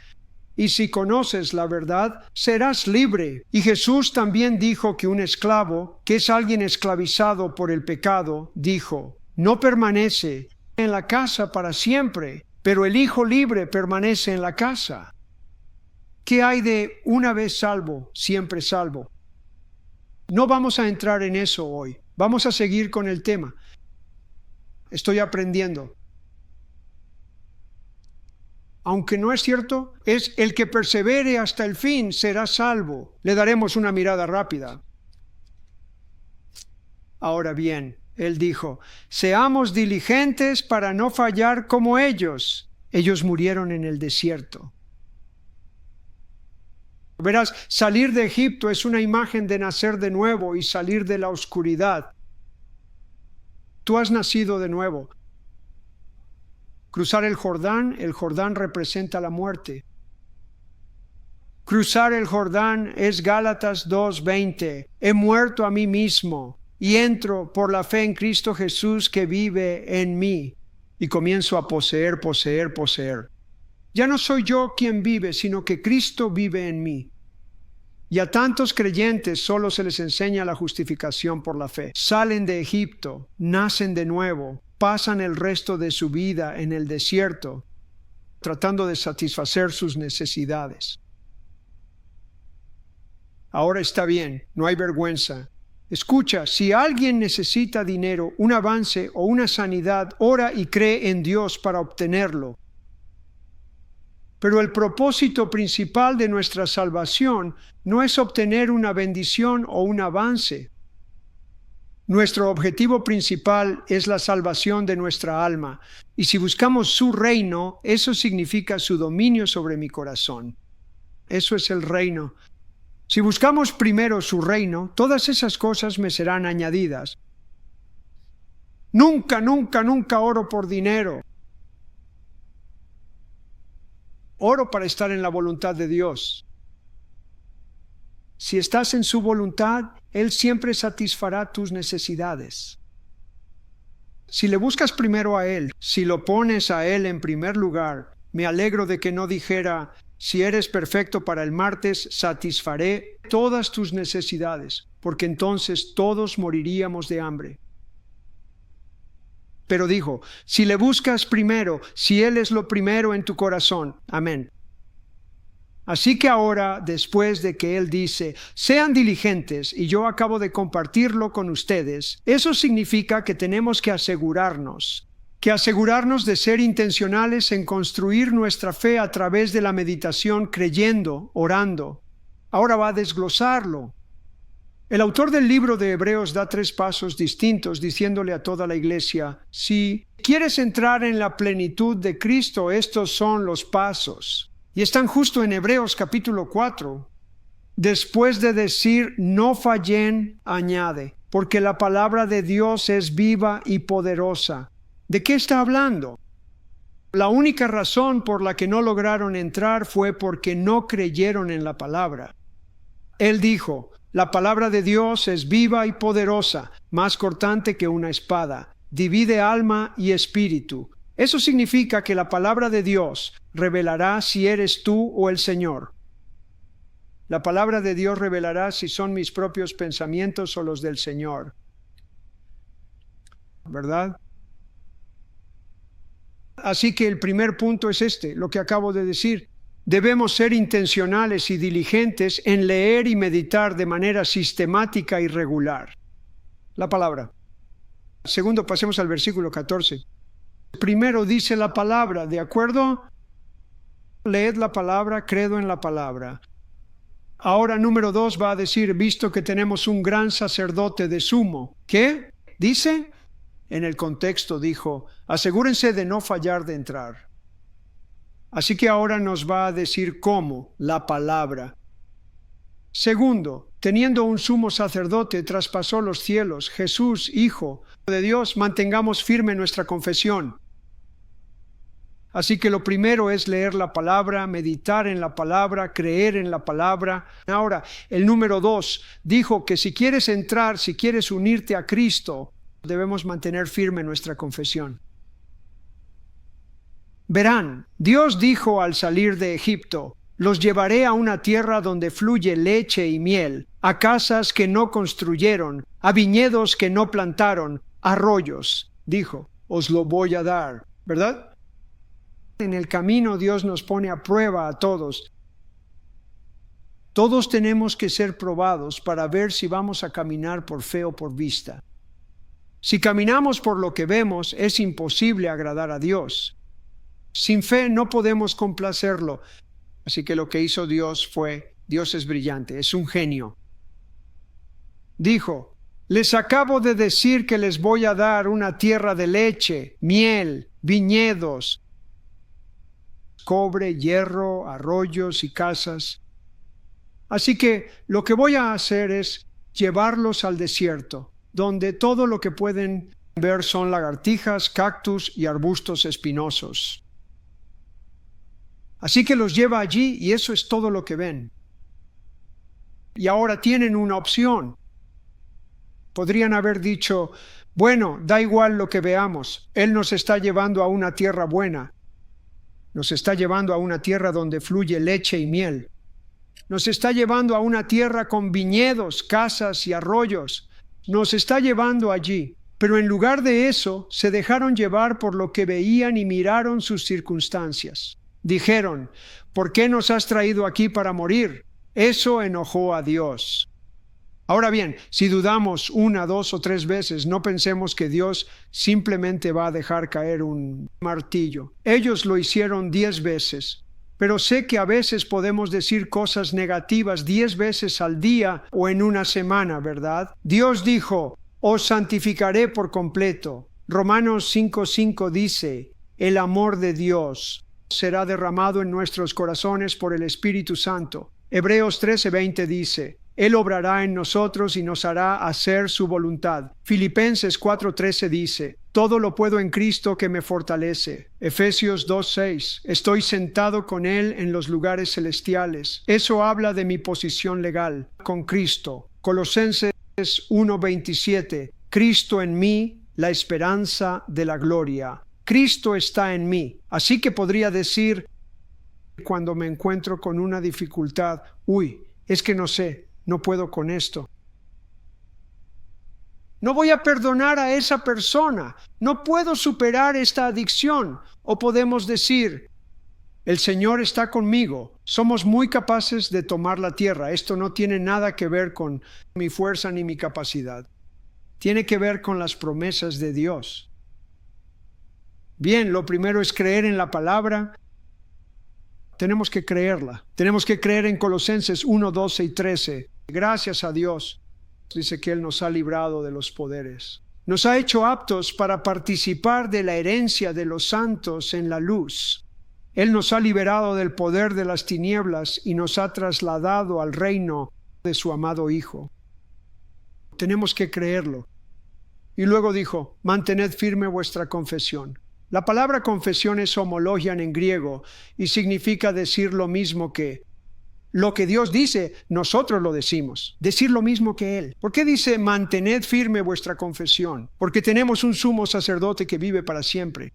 Y si conoces la verdad, serás libre. Y Jesús también dijo que un esclavo, que es alguien esclavizado por el pecado, dijo, no permanece en la casa para siempre, pero el hijo libre permanece en la casa. ¿Qué hay de una vez salvo, siempre salvo? No vamos a entrar en eso hoy. Vamos a seguir con el tema. Estoy aprendiendo. Aunque no es cierto, es el que persevere hasta el fin será salvo. Le daremos una mirada rápida. Ahora bien, él dijo, seamos diligentes para no fallar como ellos. Ellos murieron en el desierto. Verás, salir de Egipto es una imagen de nacer de nuevo y salir de la oscuridad. Tú has nacido de nuevo. Cruzar el Jordán representa la muerte. Cruzar el Jordán es Gálatas 2:20. He muerto a mí mismo y entro por la fe en Cristo Jesús que vive en mí. Y comienzo a poseer. Ya no soy yo quien vive, sino que Cristo vive en mí. Y a tantos creyentes solo se les enseña la justificación por la fe. Salen de Egipto, nacen de nuevo, pasan el resto de su vida en el desierto, tratando de satisfacer sus necesidades. Ahora está bien, no hay vergüenza. Escucha, si alguien necesita dinero, un avance o una sanidad, ora y cree en Dios para obtenerlo. Pero el propósito principal de nuestra salvación no es obtener una bendición o un avance. Nuestro objetivo principal es la salvación de nuestra alma. Y si buscamos su reino, eso significa su dominio sobre mi corazón. Eso es el reino. Si buscamos primero su reino, todas esas cosas me serán añadidas. Nunca oro por dinero. Oro para estar en la voluntad de Dios. Si estás en su voluntad Él siempre satisfará tus necesidades. Si le buscas primero a Él, si lo pones a Él en primer lugar, me alegro de que no dijera, si eres perfecto para el martes, satisfaré todas tus necesidades, porque entonces todos moriríamos de hambre. Pero dijo, si le buscas primero, si Él es lo primero en tu corazón. Amén. Así que ahora, después de que Él dice, sean diligentes, y yo acabo de compartirlo con ustedes, eso significa que tenemos que asegurarnos de ser intencionales en construir nuestra fe a través de la meditación, creyendo, orando. Ahora va a desglosarlo. El autor del libro de Hebreos da 3 pasos distintos, diciéndole a toda la iglesia, si quieres entrar en la plenitud de Cristo, estos son los pasos. Y están justo en Hebreos capítulo 4. Después de decir, no fallen, añade, porque la palabra de Dios es viva y poderosa. ¿De qué está hablando? La única razón por la que no lograron entrar fue porque no creyeron en la palabra. Él dijo, la palabra de Dios es viva y poderosa, más cortante que una espada, divide alma y espíritu. Eso significa que la palabra de Dios revelará si eres tú o el Señor. La palabra de Dios revelará si son mis propios pensamientos o los del Señor. ¿Verdad? Así que el primer punto es lo que acabo de decir. Debemos ser intencionales y diligentes en leer y meditar de manera sistemática y regular la palabra. Segundo, pasemos al versículo 14. Primero dice la palabra, ¿de acuerdo? Leed la palabra, credo en la palabra. Ahora, número 2 va a decir, visto que tenemos un gran sacerdote de sumo. ¿Qué? ¿Dice? En el contexto dijo, asegúrense de no fallar de entrar. Así que ahora nos va a decir cómo, la palabra. Segundo, teniendo un sumo sacerdote, traspasó los cielos, Jesús, Hijo de Dios, mantengamos firme nuestra confesión. Así que lo primero es leer la palabra, meditar en la palabra, creer en la palabra. Ahora, el número 2 dijo que si quieres entrar, si quieres unirte a Cristo, debemos mantener firme nuestra confesión. Verán, Dios dijo al salir de Egipto, los llevaré a una tierra donde fluye leche y miel, a casas que no construyeron, a viñedos que no plantaron, arroyos. Dijo, os lo voy a dar, ¿verdad? En el camino Dios nos pone a prueba a todos. Todos tenemos que ser probados para ver si vamos a caminar por fe o por vista. Si caminamos por lo que vemos, es imposible agradar a Dios. Sin fe no podemos complacerlo. Así que lo que hizo Dios fue, Dios es brillante, es un genio. Dijo, les acabo de decir que les voy a dar una tierra de leche, miel, viñedos, cobre, hierro, arroyos y casas. Así que lo que voy a hacer es llevarlos al desierto, donde todo lo que pueden ver son lagartijas, cactus y arbustos espinosos. Así que los lleva allí y eso es todo lo que ven. Y ahora tienen una opción. Podrían haber dicho, bueno, da igual lo que veamos, Él nos está llevando a una tierra buena. Nos está llevando a una tierra donde fluye leche y miel. Nos está llevando a una tierra con viñedos, casas y arroyos. Nos está llevando allí. Pero en lugar de eso, se dejaron llevar por lo que veían y miraron sus circunstancias. Dijeron, ¿por qué nos has traído aquí para morir? Eso enojó a Dios. Ahora bien, si dudamos 1, 2 o 3 veces, no pensemos que Dios simplemente va a dejar caer un martillo. Ellos lo hicieron 10 veces, pero sé que a veces podemos decir cosas negativas 10 veces al día o en una semana, ¿verdad? Dios dijo, os santificaré por completo. Romanos 5:5 dice, el amor de Dios será derramado en nuestros corazones por el Espíritu Santo. Hebreos 13:20 dice, Él obrará en nosotros y nos hará hacer su voluntad. Filipenses 4:13 dice, todo lo puedo en Cristo que me fortalece. Efesios 2:6, estoy sentado con Él en los lugares celestiales. Eso habla de mi posición legal con Cristo. Colosenses Es 1:27. Cristo en mí, la esperanza de la gloria. Cristo está en mí. Así que podría decir cuando me encuentro con una dificultad, es que no sé, no puedo con esto. No voy a perdonar a esa persona. No puedo superar esta adicción. O podemos decir, el Señor está conmigo. Somos muy capaces de tomar la tierra. Esto no tiene nada que ver con mi fuerza ni mi capacidad. Tiene que ver con las promesas de Dios. Bien, lo primero es creer en la palabra. Tenemos que creerla. Tenemos que creer en Colosenses 1:12 y 13. Gracias a Dios. Dice que Él nos ha librado de los poderes. Nos ha hecho aptos para participar de la herencia de los santos en la luz. Él nos ha liberado del poder de las tinieblas y nos ha trasladado al reino de su amado Hijo. Tenemos que creerlo. Y luego dijo, mantened firme vuestra confesión. La palabra confesión es homologian en griego y significa decir lo mismo que lo que Dios dice, nosotros lo decimos. Decir lo mismo que Él. ¿Por qué dice mantened firme vuestra confesión? Porque tenemos un sumo sacerdote que vive para siempre.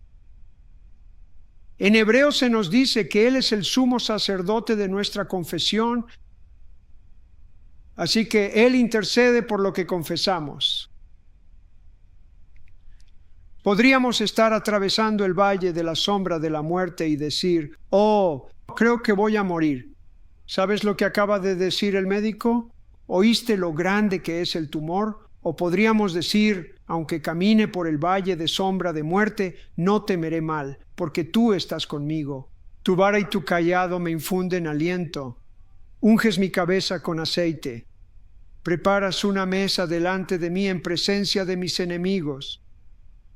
En Hebreos se nos dice que Él es el sumo sacerdote de nuestra confesión. Así que Él intercede por lo que confesamos. Podríamos estar atravesando el valle de la sombra de la muerte y decir, creo que voy a morir. ¿Sabes lo que acaba de decir el médico? ¿Oíste lo grande que es el tumor? O podríamos decir, aunque camine por el valle de sombra de muerte, no temeré mal, porque tú estás conmigo. Tu vara y tu cayado me infunden aliento. Unges mi cabeza con aceite. Preparas una mesa delante de mí en presencia de mis enemigos.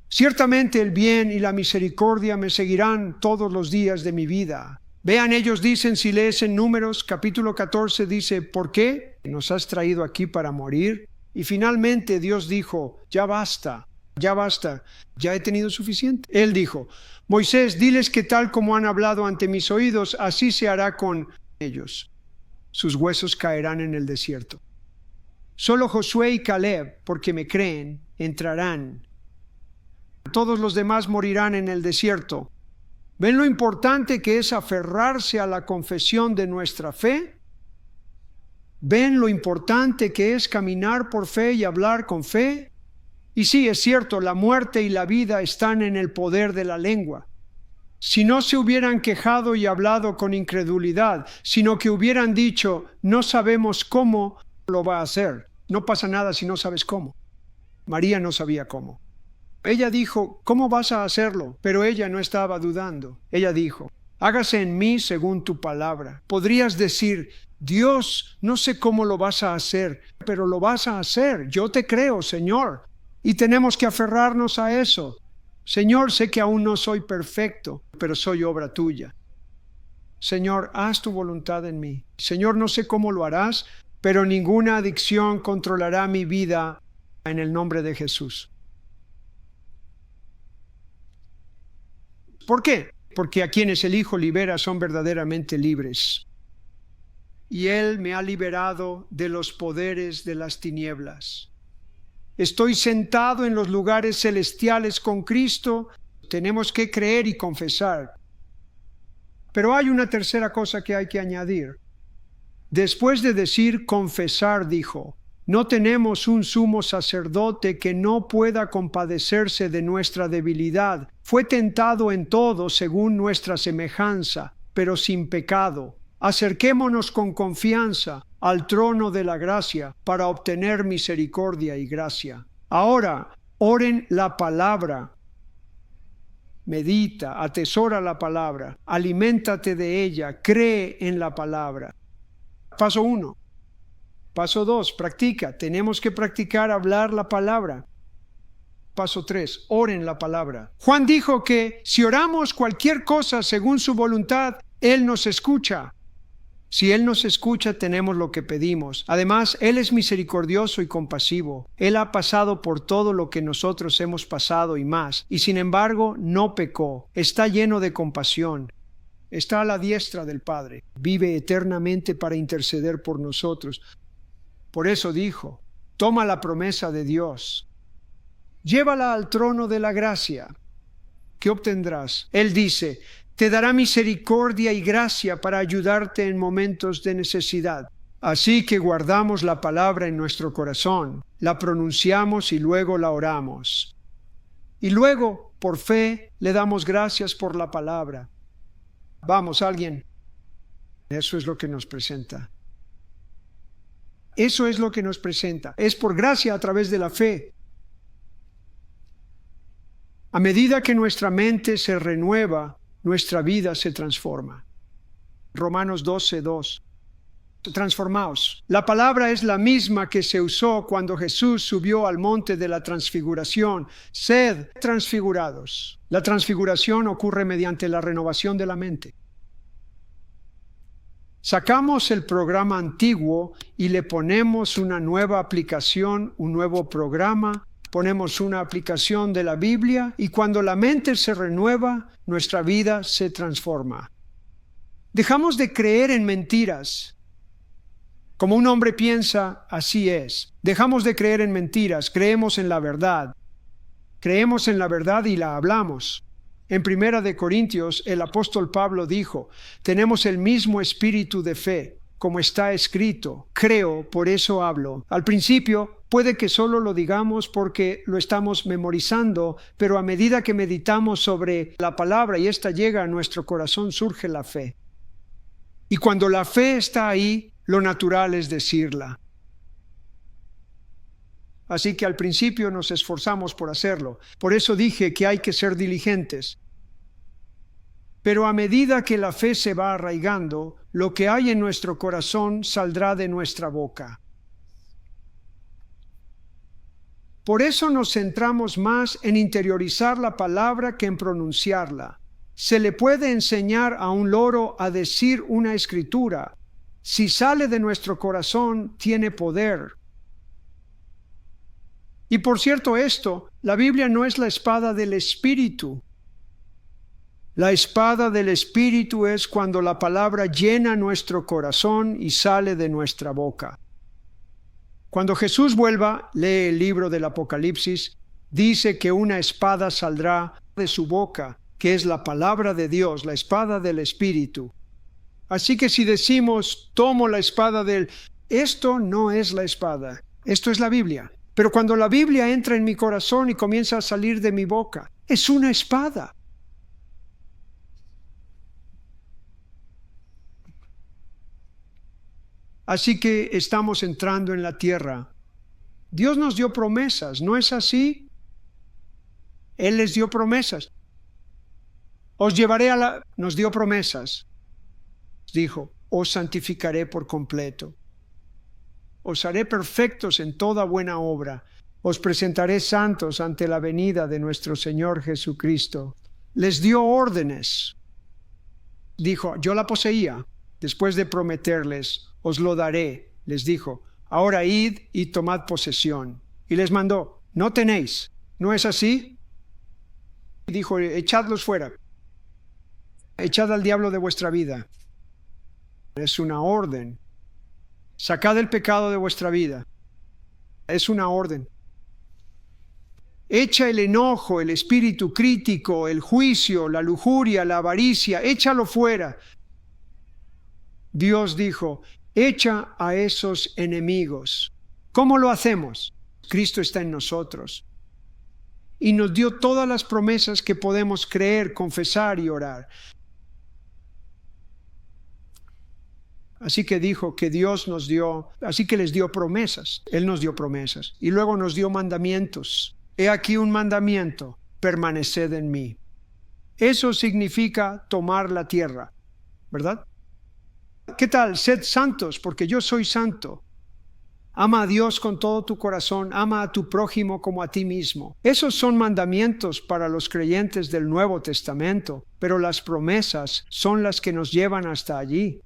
Ciertamente el bien y la misericordia me seguirán todos los días de mi vida. Vean, ellos dicen, si lees en Números, capítulo 14, dice, ¿por qué nos has traído aquí para morir? Y finalmente Dios dijo, ya basta, ya he tenido suficiente. Él dijo, Moisés, diles que tal como han hablado ante mis oídos, así se hará con ellos. Sus huesos caerán en el desierto. Solo Josué y Caleb, porque me creen, entrarán. Todos los demás morirán en el desierto. ¿Ven lo importante que es aferrarse a la confesión de nuestra fe? ¿Ven lo importante que es caminar por fe y hablar con fe? Y sí, es cierto, la muerte y la vida están en el poder de la lengua. Si no se hubieran quejado y hablado con incredulidad, sino que hubieran dicho, no sabemos cómo lo va a hacer. No pasa nada si no sabes cómo. María no sabía cómo. Ella dijo, ¿cómo vas a hacerlo? Pero ella no estaba dudando. Ella dijo, hágase en mí según tu palabra. Podrías decir, Dios, no sé cómo lo vas a hacer, pero lo vas a hacer. Yo te creo, Señor. Y tenemos que aferrarnos a eso. Señor, sé que aún no soy perfecto, pero soy obra tuya. Señor, haz tu voluntad en mí. Señor, no sé cómo lo harás, pero ninguna adicción controlará mi vida en el nombre de Jesús. ¿Por qué? Porque a quienes el Hijo libera son verdaderamente libres. Y Él me ha liberado de los poderes de las tinieblas. Estoy sentado en los lugares celestiales con Cristo. Tenemos que creer y confesar. Pero hay una tercera cosa que hay que añadir. Después de decir confesar, dijo, no tenemos un sumo sacerdote que no pueda compadecerse de nuestra debilidad. Fue tentado en todo según nuestra semejanza, pero sin pecado. Acerquémonos con confianza al trono de la gracia para obtener misericordia y gracia. Ahora, oren la palabra. Medita, atesora la palabra, aliméntate de ella, cree en la palabra. Paso 1. Paso 2, practica. Tenemos que practicar hablar la palabra. Paso 3, oren la palabra. Juan dijo que si oramos cualquier cosa según su voluntad, Él nos escucha. Si Él nos escucha, tenemos lo que pedimos. Además, Él es misericordioso y compasivo. Él ha pasado por todo lo que nosotros hemos pasado y más, y sin embargo, no pecó. Está lleno de compasión. Está a la diestra del Padre. Vive eternamente para interceder por nosotros. Por eso dijo, Toma la promesa de Dios. Llévala al trono de la gracia. ¿Qué obtendrás? Él dice, te dará misericordia y gracia para ayudarte en momentos de necesidad. Así que guardamos la palabra en nuestro corazón, la pronunciamos y luego la oramos. Y luego, por fe, le damos gracias por la palabra. Vamos, alguien. Eso es lo que nos presenta. Eso es lo que nos presenta. Es por gracia a través de la fe. A medida que nuestra mente se renueva, nuestra vida se transforma. Romanos 12:2. Transformaos. La palabra es la misma que se usó cuando Jesús subió al monte de la transfiguración. Sed transfigurados. La transfiguración ocurre mediante la renovación de la mente. Sacamos el programa antiguo y le ponemos una nueva aplicación, un nuevo programa, ponemos una aplicación de la Biblia y cuando la mente se renueva, nuestra vida se transforma. Dejamos de creer en mentiras. Como un hombre piensa, así es. Dejamos de creer en mentiras, creemos en la verdad. Creemos en la verdad y la hablamos. En 1 Corintios, el apóstol Pablo dijo, tenemos el mismo espíritu de fe, como está escrito, creo, por eso hablo. Al principio, puede que solo lo digamos porque lo estamos memorizando, pero a medida que meditamos sobre la palabra y ésta llega a nuestro corazón, surge la fe. Y cuando la fe está ahí, lo natural es decirla. Así que al principio nos esforzamos por hacerlo. Por eso dije que hay que ser diligentes. Pero a medida que la fe se va arraigando, lo que hay en nuestro corazón saldrá de nuestra boca. Por eso nos centramos más en interiorizar la palabra que en pronunciarla. Se le puede enseñar a un loro a decir una escritura. Si sale de nuestro corazón, tiene poder. Y por cierto la Biblia no es la espada del Espíritu. La espada del Espíritu es cuando la palabra llena nuestro corazón y sale de nuestra boca. Cuando Jesús vuelva, lee el libro del Apocalipsis, dice que una espada saldrá de su boca, que es la palabra de Dios, la espada del Espíritu. Así que si decimos, tomo la espada esto no es la espada, esto es la Biblia. Pero cuando la Biblia entra en mi corazón y comienza a salir de mi boca, es una espada. Así que estamos entrando en la tierra. Dios nos dio promesas, ¿no es así? Él les dio promesas. Os llevaré nos dio promesas. Dijo, os santificaré por completo. Os haré perfectos en toda buena obra. Os presentaré santos ante la venida de nuestro Señor Jesucristo. Les dio órdenes. Dijo, yo la poseía. Después de prometerles, os lo daré. Les dijo, ahora id y tomad posesión. Y les mandó, no tenéis. ¿No es así? Y dijo, echadlos fuera. Echad al diablo de vuestra vida. Es una orden. Sacad el pecado de vuestra vida. Es una orden. Echa el enojo, el espíritu crítico, el juicio, la lujuria, la avaricia, échalo fuera. Dios dijo, echa a esos enemigos. ¿Cómo lo hacemos? Cristo está en nosotros. Y nos dio todas las promesas que podemos creer, confesar y orar. Así que dijo que Dios nos dio, así que les dio promesas. Él nos dio promesas. Y luego nos dio mandamientos. He aquí un mandamiento, permaneced en mí. Eso significa tomar la tierra, ¿verdad? ¿Qué tal? Sed santos, porque yo soy santo. Ama a Dios con todo tu corazón, ama a tu prójimo como a ti mismo. Esos son mandamientos para los creyentes del Nuevo Testamento, pero las promesas son las que nos llevan hasta allí.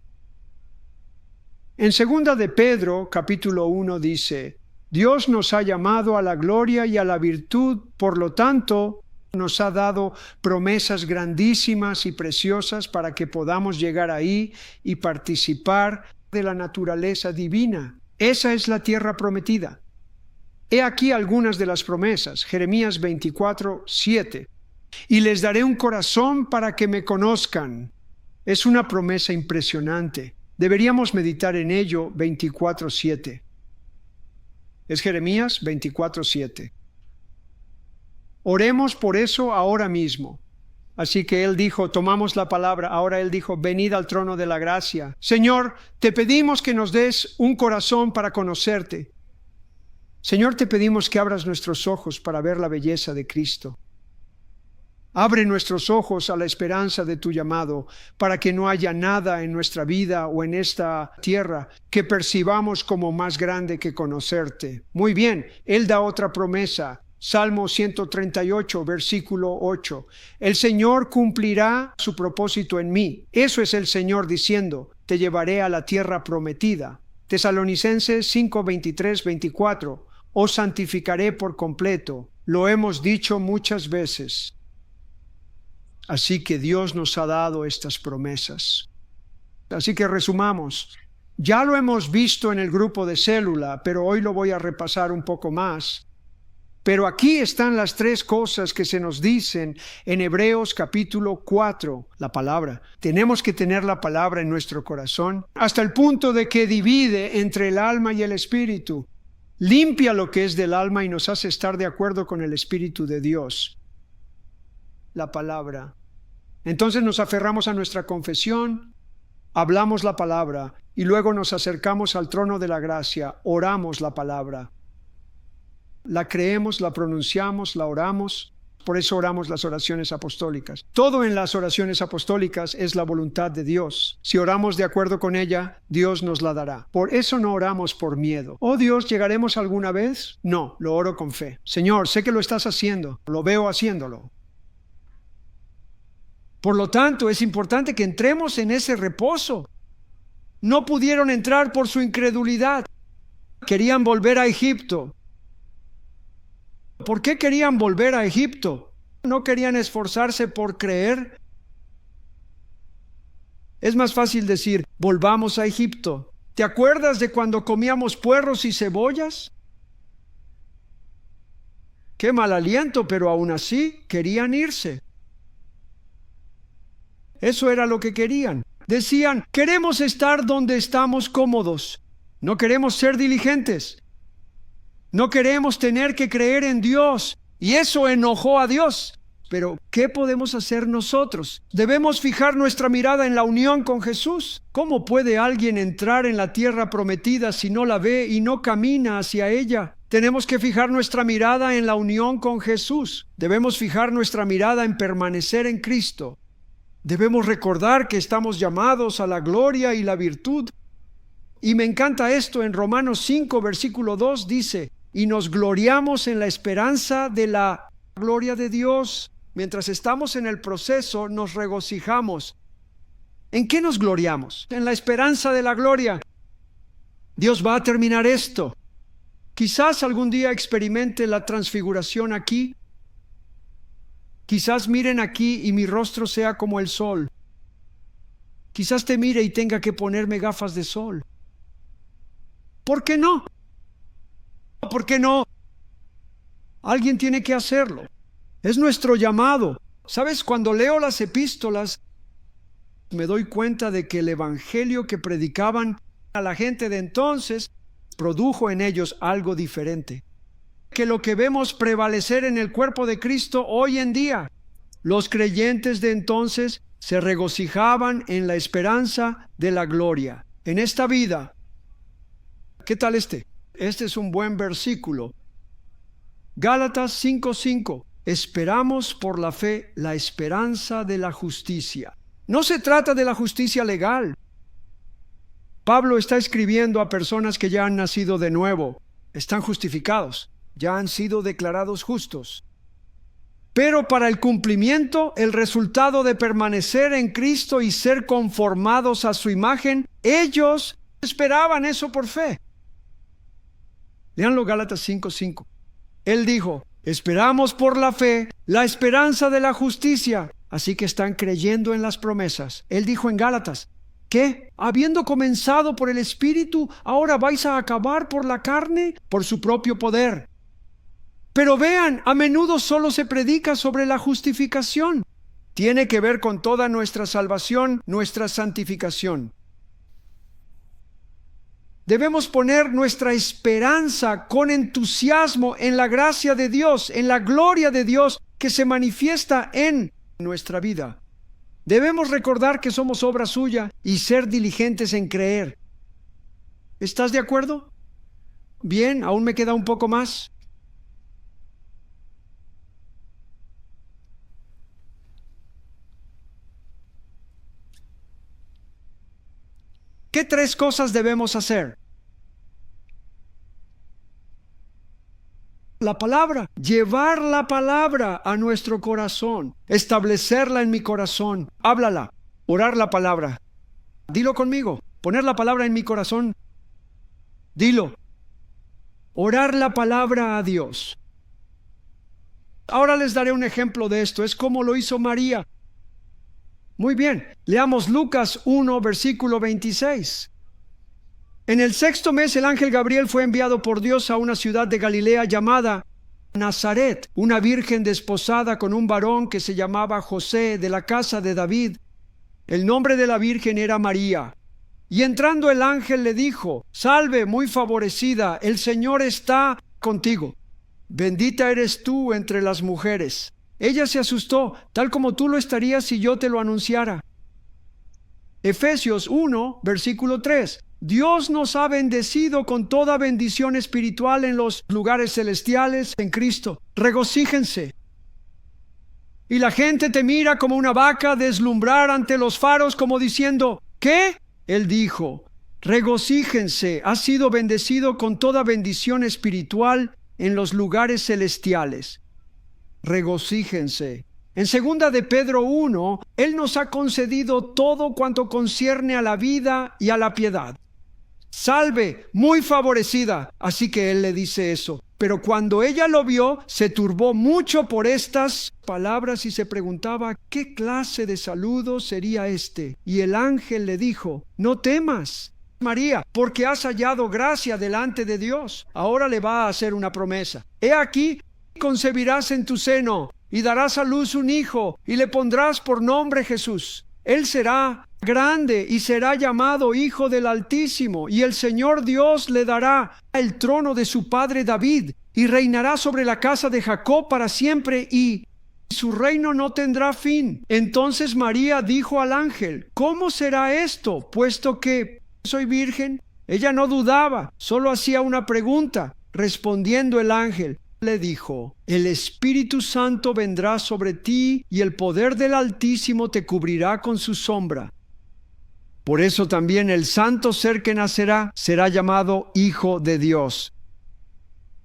En 2 de Pedro, capítulo 1, dice, Dios nos ha llamado a la gloria y a la virtud, por lo tanto, nos ha dado promesas grandísimas y preciosas para que podamos llegar ahí y participar de la naturaleza divina. Esa es la tierra prometida. He aquí algunas de las promesas. Jeremías 24:7. Y les daré un corazón para que me conozcan. Es una promesa impresionante. Deberíamos meditar en ello. 24:7. Es Jeremías 24:7. Oremos por eso ahora mismo. Así que él dijo, tomamos la palabra, ahora él dijo, venid al trono de la gracia. Señor, te pedimos que nos des un corazón para conocerte. Señor, te pedimos que abras nuestros ojos para ver la belleza de Cristo. Abre nuestros ojos a la esperanza de tu llamado, para que no haya nada en nuestra vida o en esta tierra que percibamos como más grande que conocerte. Muy bien, él da otra promesa. Salmo 138, versículo 8. El Señor cumplirá su propósito en mí. Eso es el Señor diciendo, te llevaré a la tierra prometida. Tesalonicenses 5, 23, 24. Os santificaré por completo. Lo hemos dicho muchas veces. Así que Dios nos ha dado estas promesas. Así que resumamos. Ya lo hemos visto en el grupo de célula, pero hoy lo voy a repasar un poco más. Pero aquí están las tres cosas que se nos dicen en Hebreos capítulo 4, la palabra. Tenemos que tener la palabra en nuestro corazón hasta el punto de que divide entre el alma y el espíritu. Limpia lo que es del alma y nos hace estar de acuerdo con el Espíritu de Dios. La palabra. Entonces nos aferramos a nuestra confesión, hablamos la palabra y luego nos acercamos al trono de la gracia, oramos la palabra. La creemos, la pronunciamos, la oramos. Por eso oramos las oraciones apostólicas. Todo en las oraciones apostólicas es la voluntad de Dios. Si oramos de acuerdo con ella, Dios nos la dará. Por eso no oramos por miedo. ¿Oh Dios, llegaremos alguna vez? No, lo oro con fe. Señor, sé que lo estás haciendo. Lo veo haciéndolo. Por lo tanto, es importante que entremos en ese reposo. No pudieron entrar por su incredulidad. Querían volver a Egipto. ¿Por qué querían volver a Egipto? ¿No querían esforzarse por creer? Es más fácil decir, volvamos a Egipto. ¿Te acuerdas de cuando comíamos puerros y cebollas? Qué mal aliento, pero aún así querían irse. Eso era lo que querían. Decían, queremos estar donde estamos cómodos. No queremos ser diligentes. No queremos tener que creer en Dios. Y eso enojó a Dios. Pero, ¿qué podemos hacer nosotros? Debemos fijar nuestra mirada en la unión con Jesús. ¿Cómo puede alguien entrar en la tierra prometida si no la ve y no camina hacia ella? Tenemos que fijar nuestra mirada en la unión con Jesús. Debemos fijar nuestra mirada en permanecer en Cristo. Debemos recordar que estamos llamados a la gloria y la virtud. Y me encanta esto en Romanos 5, versículo 2, dice, y nos gloriamos en la esperanza de la gloria de Dios. Mientras estamos en el proceso, nos regocijamos. ¿En qué nos gloriamos? En la esperanza de la gloria. Dios va a terminar esto. Quizás algún día experimente la transfiguración aquí. Quizás miren aquí y mi rostro sea como el sol. Quizás te mire y tenga que ponerme gafas de sol. ¿Por qué no? ¿Por qué no? Alguien tiene que hacerlo. Es nuestro llamado. ¿Sabes? Cuando leo las epístolas, me doy cuenta de que el evangelio que predicaban a la gente de entonces produjo en ellos algo diferente. Que lo que vemos prevalecer en el cuerpo de Cristo hoy en día. Los creyentes de entonces se regocijaban en la esperanza de la gloria. En esta vida. ¿Qué tal este? Este es un buen versículo. Gálatas 5:5. Esperamos por la fe la esperanza de la justicia. No se trata de la justicia legal. Pablo está escribiendo a personas que ya han nacido de nuevo. Están justificados. Ya han sido declarados justos. Pero para el cumplimiento, el resultado de permanecer en Cristo y ser conformados a su imagen, ellos esperaban eso por fe. Leanlo Gálatas 5:5. Él dijo, esperamos por la fe la esperanza de la justicia. Así que están creyendo en las promesas. Él dijo en Gálatas, ¿qué? Habiendo comenzado por el Espíritu, ¿ahora vais a acabar por la carne? Por su propio poder. Pero vean, a menudo solo se predica sobre la justificación. Tiene que ver con toda nuestra salvación, nuestra santificación. Debemos poner nuestra esperanza con entusiasmo en la gracia de Dios, en la gloria de Dios que se manifiesta en nuestra vida. Debemos recordar que somos obra suya y ser diligentes en creer. ¿Estás de acuerdo? Bien, aún me queda un poco más. ¿Qué tres cosas debemos hacer? La palabra, llevar la palabra a nuestro corazón, establecerla en mi corazón, háblala, orar la palabra. Dilo conmigo, poner la palabra en mi corazón, dilo, orar la palabra a Dios. Ahora les daré un ejemplo de esto, es como lo hizo María. Muy bien, leamos Lucas 1, versículo 26. En el 6º mes el ángel Gabriel fue enviado por Dios a una ciudad de Galilea llamada Nazaret, una virgen desposada con un varón que se llamaba José, de la casa de David. El nombre de la virgen era María. Y entrando el ángel le dijo: Salve, muy favorecida, el Señor está contigo. Bendita eres tú entre las mujeres. Ella se asustó, tal como tú lo estarías si yo te lo anunciara. Efesios 1, versículo 3. Dios nos ha bendecido con toda bendición espiritual en los lugares celestiales en Cristo. Regocíjense. Y la gente te mira como una vaca deslumbrar ante los faros, como diciendo: ¿qué? Él dijo: regocíjense, has sido bendecido con toda bendición espiritual en los lugares celestiales. Regocíjense. En 2 de Pedro 1, Él nos ha concedido todo cuanto concierne a la vida y a la piedad. Salve, muy favorecida. Así que Él le dice eso. Pero cuando ella lo vio, se turbó mucho por estas palabras y se preguntaba qué clase de saludo sería este. Y el ángel le dijo: no temas, María, porque has hallado gracia delante de Dios. Ahora le va a hacer una promesa. He aquí, concebirás en tu seno y darás a luz un hijo y le pondrás por nombre Jesús. Él será grande y será llamado Hijo del Altísimo, y el Señor Dios le dará el trono de su padre David, y reinará sobre la casa de Jacob para siempre, y su reino no tendrá fin. Entonces María dijo al ángel: ¿cómo será esto, puesto que soy virgen? Ella no dudaba, solo hacía una pregunta. Respondiendo el ángel, le dijo: el Espíritu Santo vendrá sobre ti y el poder del Altísimo te cubrirá con su sombra. Por eso también el santo ser que nacerá será llamado Hijo de Dios.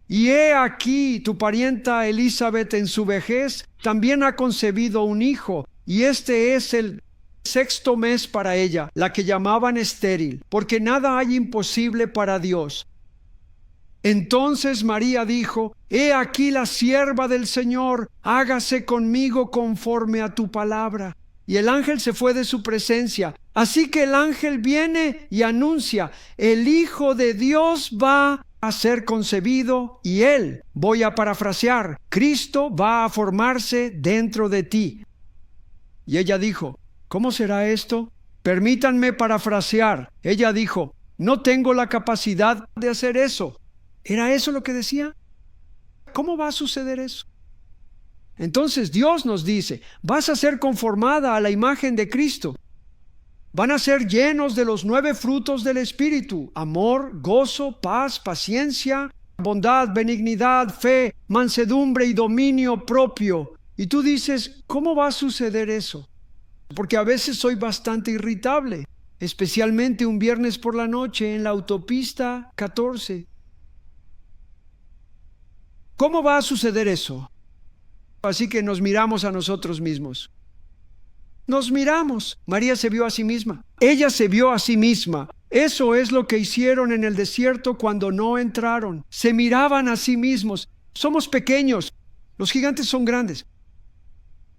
Y he aquí, tu parienta Elizabeth en su vejez también ha concebido un hijo, y este es el 6º mes para ella, la que llamaban estéril, porque nada hay imposible para Dios. Entonces María dijo: he aquí la sierva del Señor, hágase conmigo conforme a tu palabra. Y el ángel se fue de su presencia. Así que el ángel viene y anuncia: el Hijo de Dios va a ser concebido, y él, voy a parafrasear, Cristo va a formarse dentro de ti. Y ella dijo: ¿cómo será esto? Permítanme parafrasear. Ella dijo: no tengo la capacidad de hacer eso. ¿Era eso lo que decía? ¿Cómo va a suceder eso? Entonces Dios nos dice: vas a ser conformada a la imagen de Cristo. Van a ser llenos de los 9 frutos del Espíritu: amor, gozo, paz, paciencia, bondad, benignidad, fe, mansedumbre y dominio propio. Y tú dices: ¿cómo va a suceder eso? Porque a veces soy bastante irritable, especialmente un viernes por la noche en la autopista 14. ¿Cómo va a suceder eso? Así que nos miramos a nosotros mismos. Nos miramos. María se vio a sí misma. Ella se vio a sí misma. Eso es lo que hicieron en el desierto cuando no entraron. Se miraban a sí mismos. Somos pequeños. Los gigantes son grandes.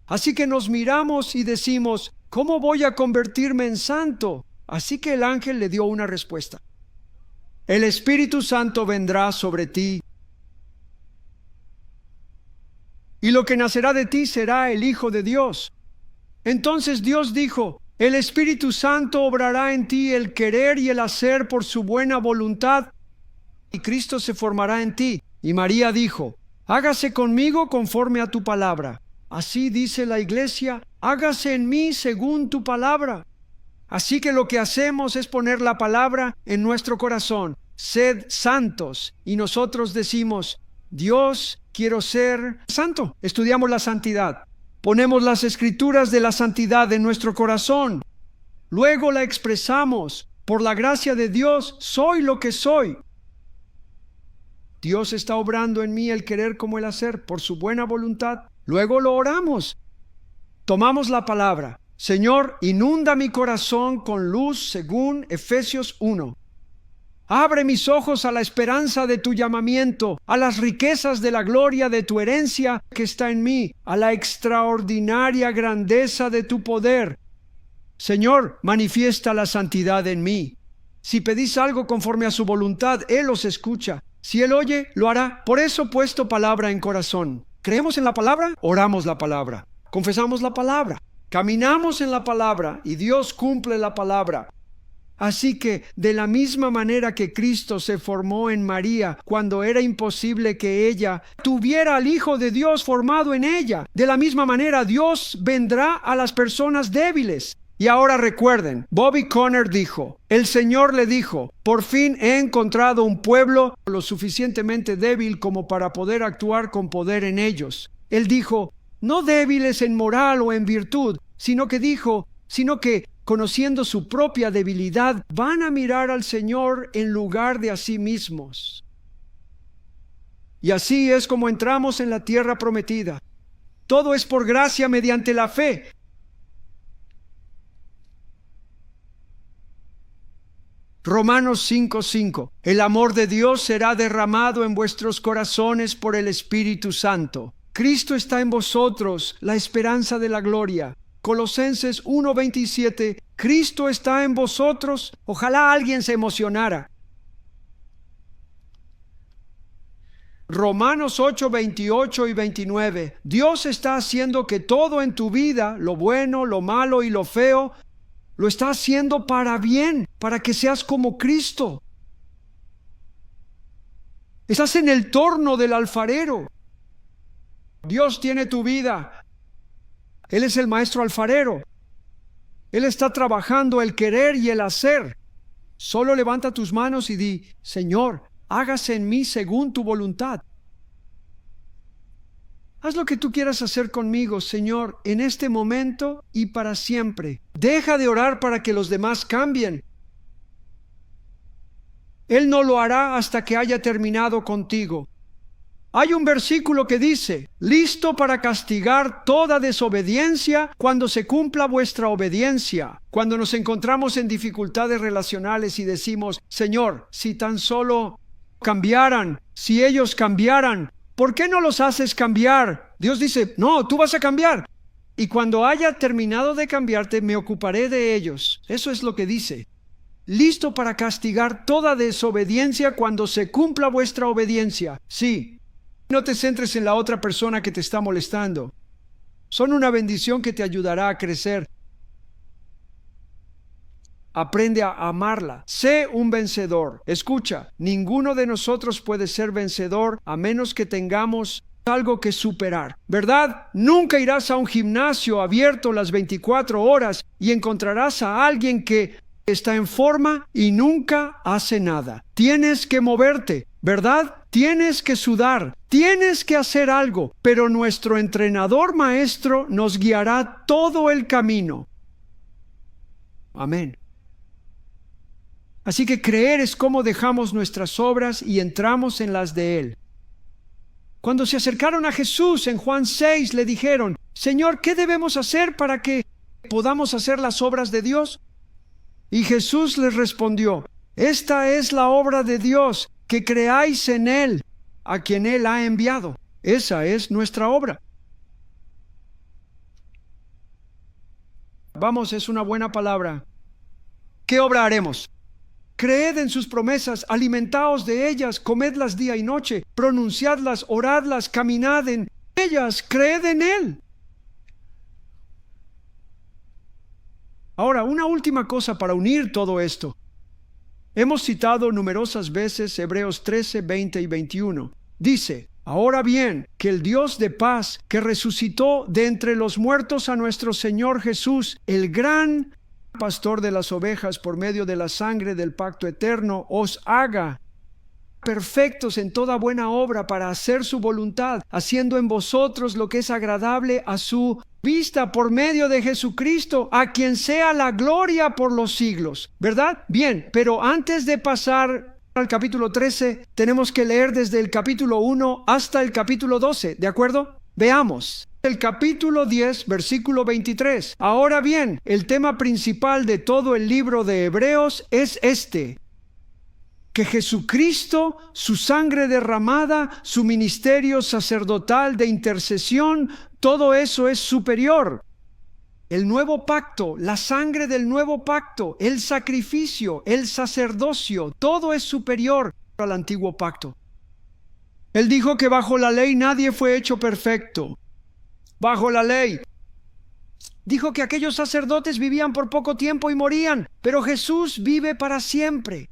Así que nos miramos y decimos: ¿cómo voy a convertirme en santo? Así que el ángel le dio una respuesta: el Espíritu Santo vendrá sobre ti. y lo que nacerá de ti será el Hijo de Dios. Entonces Dios dijo: el Espíritu Santo obrará en ti el querer y el hacer por su buena voluntad, y Cristo se formará en ti. Y María dijo: hágase conmigo conforme a tu palabra. Así dice la Iglesia: hágase en mí según tu palabra. Así que lo que hacemos es poner la palabra en nuestro corazón: sed santos. Y nosotros decimos: Dios, quiero ser santo. Estudiamos la santidad. Ponemos las escrituras de la santidad en nuestro corazón. Luego la expresamos. Por la gracia de Dios, soy lo que soy. Dios está obrando en mí el querer como el hacer por su buena voluntad. Luego lo oramos. Tomamos la palabra. Señor, inunda mi corazón con luz según Efesios 1. Abre mis ojos a la esperanza de tu llamamiento, a las riquezas de la gloria de tu herencia que está en mí, a la extraordinaria grandeza de tu poder. Señor, manifiesta la santidad en mí. Si pedís algo conforme a su voluntad, Él os escucha. Si Él oye, lo hará. Por eso he puesto palabra en corazón. ¿Creemos en la palabra? Oramos la palabra. Confesamos la palabra. Caminamos en la palabra y Dios cumple la palabra. Así que, de la misma manera que Cristo se formó en María cuando era imposible que ella tuviera al Hijo de Dios formado en ella, de la misma manera Dios vendrá a las personas débiles. Y ahora recuerden, Bobby Conner dijo: el Señor le dijo: por fin he encontrado un pueblo lo suficientemente débil como para poder actuar con poder en ellos. Él dijo, no débiles en moral o en virtud, sino que conociendo su propia debilidad, van a mirar al Señor en lugar de a sí mismos. Y así es como entramos en la tierra prometida. Todo es por gracia mediante la fe. Romanos 5:5. El amor de Dios será derramado en vuestros corazones por el Espíritu Santo. Cristo está en vosotros, la esperanza de la gloria. Colosenses 1:27. Cristo está en vosotros. Ojalá alguien se emocionara. Romanos 8:28 y 29. Dios está haciendo que todo en tu vida, lo bueno, lo malo y lo feo, lo está haciendo para bien, para que seas como Cristo. Estás en el torno del alfarero. Dios tiene tu vida. Él es el maestro alfarero. Él está trabajando el querer y el hacer. Solo levanta tus manos y di: Señor, hágase en mí según tu voluntad. Haz lo que tú quieras hacer conmigo, Señor, en este momento y para siempre. Deja de orar para que los demás cambien. Él no lo hará hasta que haya terminado contigo. Hay un versículo que dice: listo para castigar toda desobediencia cuando se cumpla vuestra obediencia. Cuando nos encontramos en dificultades relacionales y decimos: Señor, si tan solo cambiaran, si ellos cambiaran, ¿por qué no los haces cambiar? Dios dice: no, tú vas a cambiar. Y cuando haya terminado de cambiarte, me ocuparé de ellos. Eso es lo que dice. Listo para castigar toda desobediencia cuando se cumpla vuestra obediencia. Sí. No te centres en la otra persona que te está molestando. Son una bendición que te ayudará a crecer. Aprende a amarla. Sé un vencedor. Escucha, ninguno de nosotros puede ser vencedor a menos que tengamos algo que superar, ¿verdad? Nunca irás a un gimnasio abierto las 24 horas y encontrarás a alguien que está en forma y nunca hace nada. Tienes que moverte, ¿verdad? Tienes que sudar, tienes que hacer algo, pero nuestro entrenador maestro nos guiará todo el camino. Amén. Así que creer es cómo dejamos nuestras obras y entramos en las de Él. Cuando se acercaron a Jesús en Juan 6, le dijeron: Señor, ¿qué debemos hacer para que podamos hacer las obras de Dios? Y Jesús les respondió: esta es la obra de Dios, que creáis en Él, a quien Él ha enviado. Esa es nuestra obra. Vamos, es una buena palabra. ¿Qué obra haremos? Creed en sus promesas, alimentaos de ellas, comedlas día y noche, pronunciadlas, oradlas, caminad en ellas, creed en Él. Ahora, una última cosa para unir todo esto. Hemos citado numerosas veces Hebreos 13, 20 y 21. Dice: ahora bien, que el Dios de paz, que resucitó de entre los muertos a nuestro Señor Jesús, el gran pastor de las ovejas, por medio de la sangre del pacto eterno, os haga perfectos en toda buena obra para hacer su voluntad, haciendo en vosotros lo que es agradable a su vista, por medio de Jesucristo, a quien sea la gloria por los siglos. ¿Verdad? Bien, pero antes de pasar al capítulo 13, tenemos que leer desde el capítulo 1 hasta el capítulo 12, ¿de acuerdo? Veamos. El capítulo 10, versículo 23. Ahora bien, el tema principal de todo el libro de Hebreos es este: que Jesucristo, su sangre derramada, su ministerio sacerdotal de intercesión, todo eso es superior. El nuevo pacto, la sangre del nuevo pacto, el sacrificio, el sacerdocio, todo es superior al antiguo pacto. Él dijo que bajo la ley nadie fue hecho perfecto. Bajo la ley. Dijo que aquellos sacerdotes vivían por poco tiempo y morían, pero Jesús vive para siempre.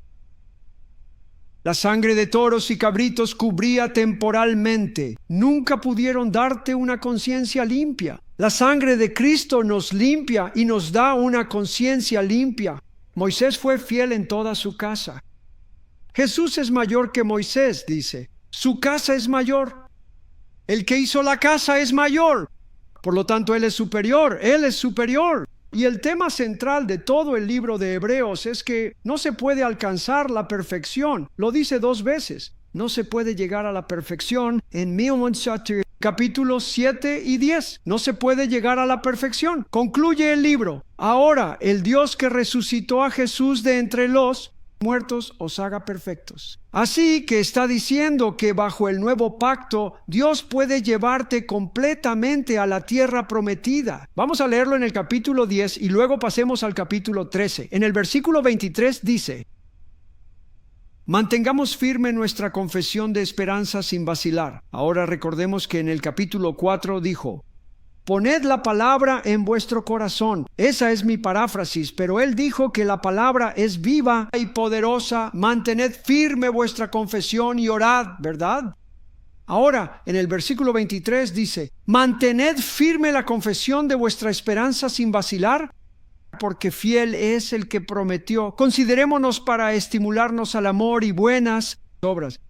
La sangre de toros y cabritos cubría temporalmente. Nunca pudieron darte una conciencia limpia. La sangre de Cristo nos limpia y nos da una conciencia limpia. Moisés fue fiel en toda su casa. Jesús es mayor que Moisés, dice. Su casa es mayor. El que hizo la casa es mayor. Por lo tanto, Él es superior. Él es superior. Y el tema central de todo el libro de Hebreos es que no se puede alcanzar la perfección. Lo dice 2 veces. No se puede llegar a la perfección en capítulos 7 y 10. No se puede llegar a la perfección. Concluye el libro. Ahora, el Dios que resucitó a Jesús de entre los muertos os haga perfectos. Así que está diciendo que bajo el nuevo pacto Dios puede llevarte completamente a la tierra prometida. Vamos a leerlo en el capítulo 10 y luego pasemos al capítulo 13. En el versículo 23 dice: mantengamos firme nuestra confesión de esperanza sin vacilar. Ahora recordemos que en el capítulo 4 dijo: poned la palabra en vuestro corazón. Esa es mi paráfrasis, pero él dijo que la palabra es viva y poderosa. Mantened firme vuestra confesión y orad, ¿verdad? Ahora, en el versículo 23 dice: mantened firme la confesión de vuestra esperanza sin vacilar, porque fiel es el que prometió. Considerémonos para estimularnos al amor y buenas obras.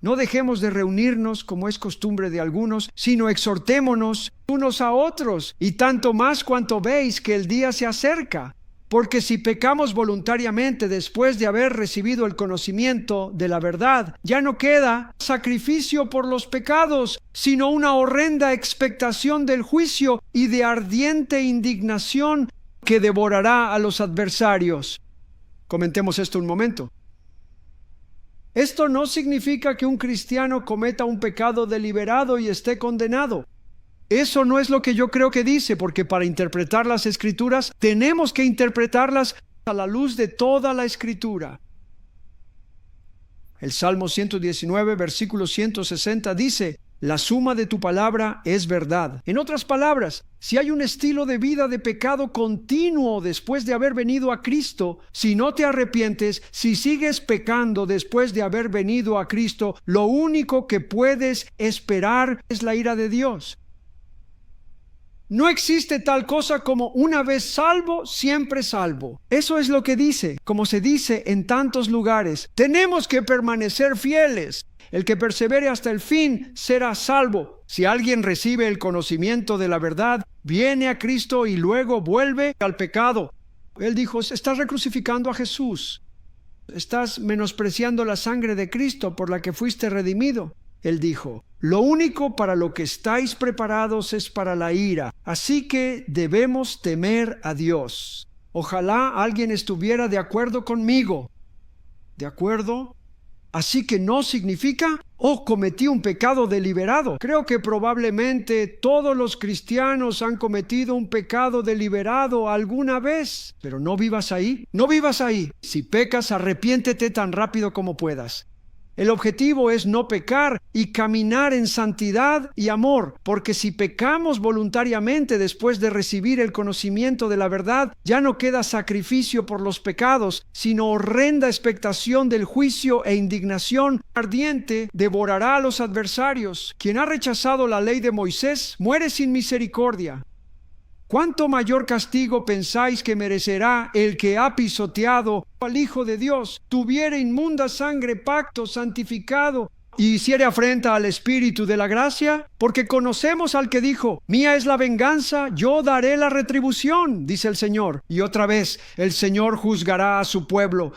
No dejemos de reunirnos como es costumbre de algunos, sino exhortémonos unos a otros, y tanto más cuanto veis que el día se acerca. Porque si pecamos voluntariamente después de haber recibido el conocimiento de la verdad, ya no queda sacrificio por los pecados, sino una horrenda expectación del juicio y de ardiente indignación que devorará a los adversarios. Comentemos esto un momento. Esto no significa que un cristiano cometa un pecado deliberado y esté condenado. Eso no es lo que yo creo que dice, porque para interpretar las Escrituras tenemos que interpretarlas a la luz de toda la Escritura. El Salmo 119, versículo 160 dice: la suma de tu palabra es verdad. En otras palabras, si hay un estilo de vida de pecado continuo después de haber venido a Cristo, si no te arrepientes, si sigues pecando después de haber venido a Cristo, lo único que puedes esperar es la ira de Dios. No existe tal cosa como una vez salvo, siempre salvo. Eso es lo que dice, como se dice en tantos lugares. Tenemos que permanecer fieles. El que persevere hasta el fin será salvo. Si alguien recibe el conocimiento de la verdad, viene a Cristo y luego vuelve al pecado. Él dijo: estás recrucificando a Jesús. Estás menospreciando la sangre de Cristo por la que fuiste redimido. Él dijo: lo único para lo que estáis preparados es para la ira. Así que debemos temer a Dios. Ojalá alguien estuviera de acuerdo conmigo. ¿De acuerdo? Así que no significa: cometí un pecado deliberado. Creo que probablemente todos los cristianos han cometido un pecado deliberado alguna vez. Pero no vivas ahí. No vivas ahí. Si pecas, arrepiéntete tan rápido como puedas. El objetivo es no pecar y caminar en santidad y amor, porque si pecamos voluntariamente después de recibir el conocimiento de la verdad, ya no queda sacrificio por los pecados, sino horrenda expectación del juicio e indignación ardiente devorará a los adversarios. Quien ha rechazado la ley de Moisés muere sin misericordia. ¿Cuánto mayor castigo pensáis que merecerá el que ha pisoteado al Hijo de Dios, tuviere inmunda sangre, pacto santificado, y hiciere afrenta al Espíritu de la gracia? Porque conocemos al que dijo: mía es la venganza, yo daré la retribución, dice el Señor. Y otra vez, el Señor juzgará a su pueblo.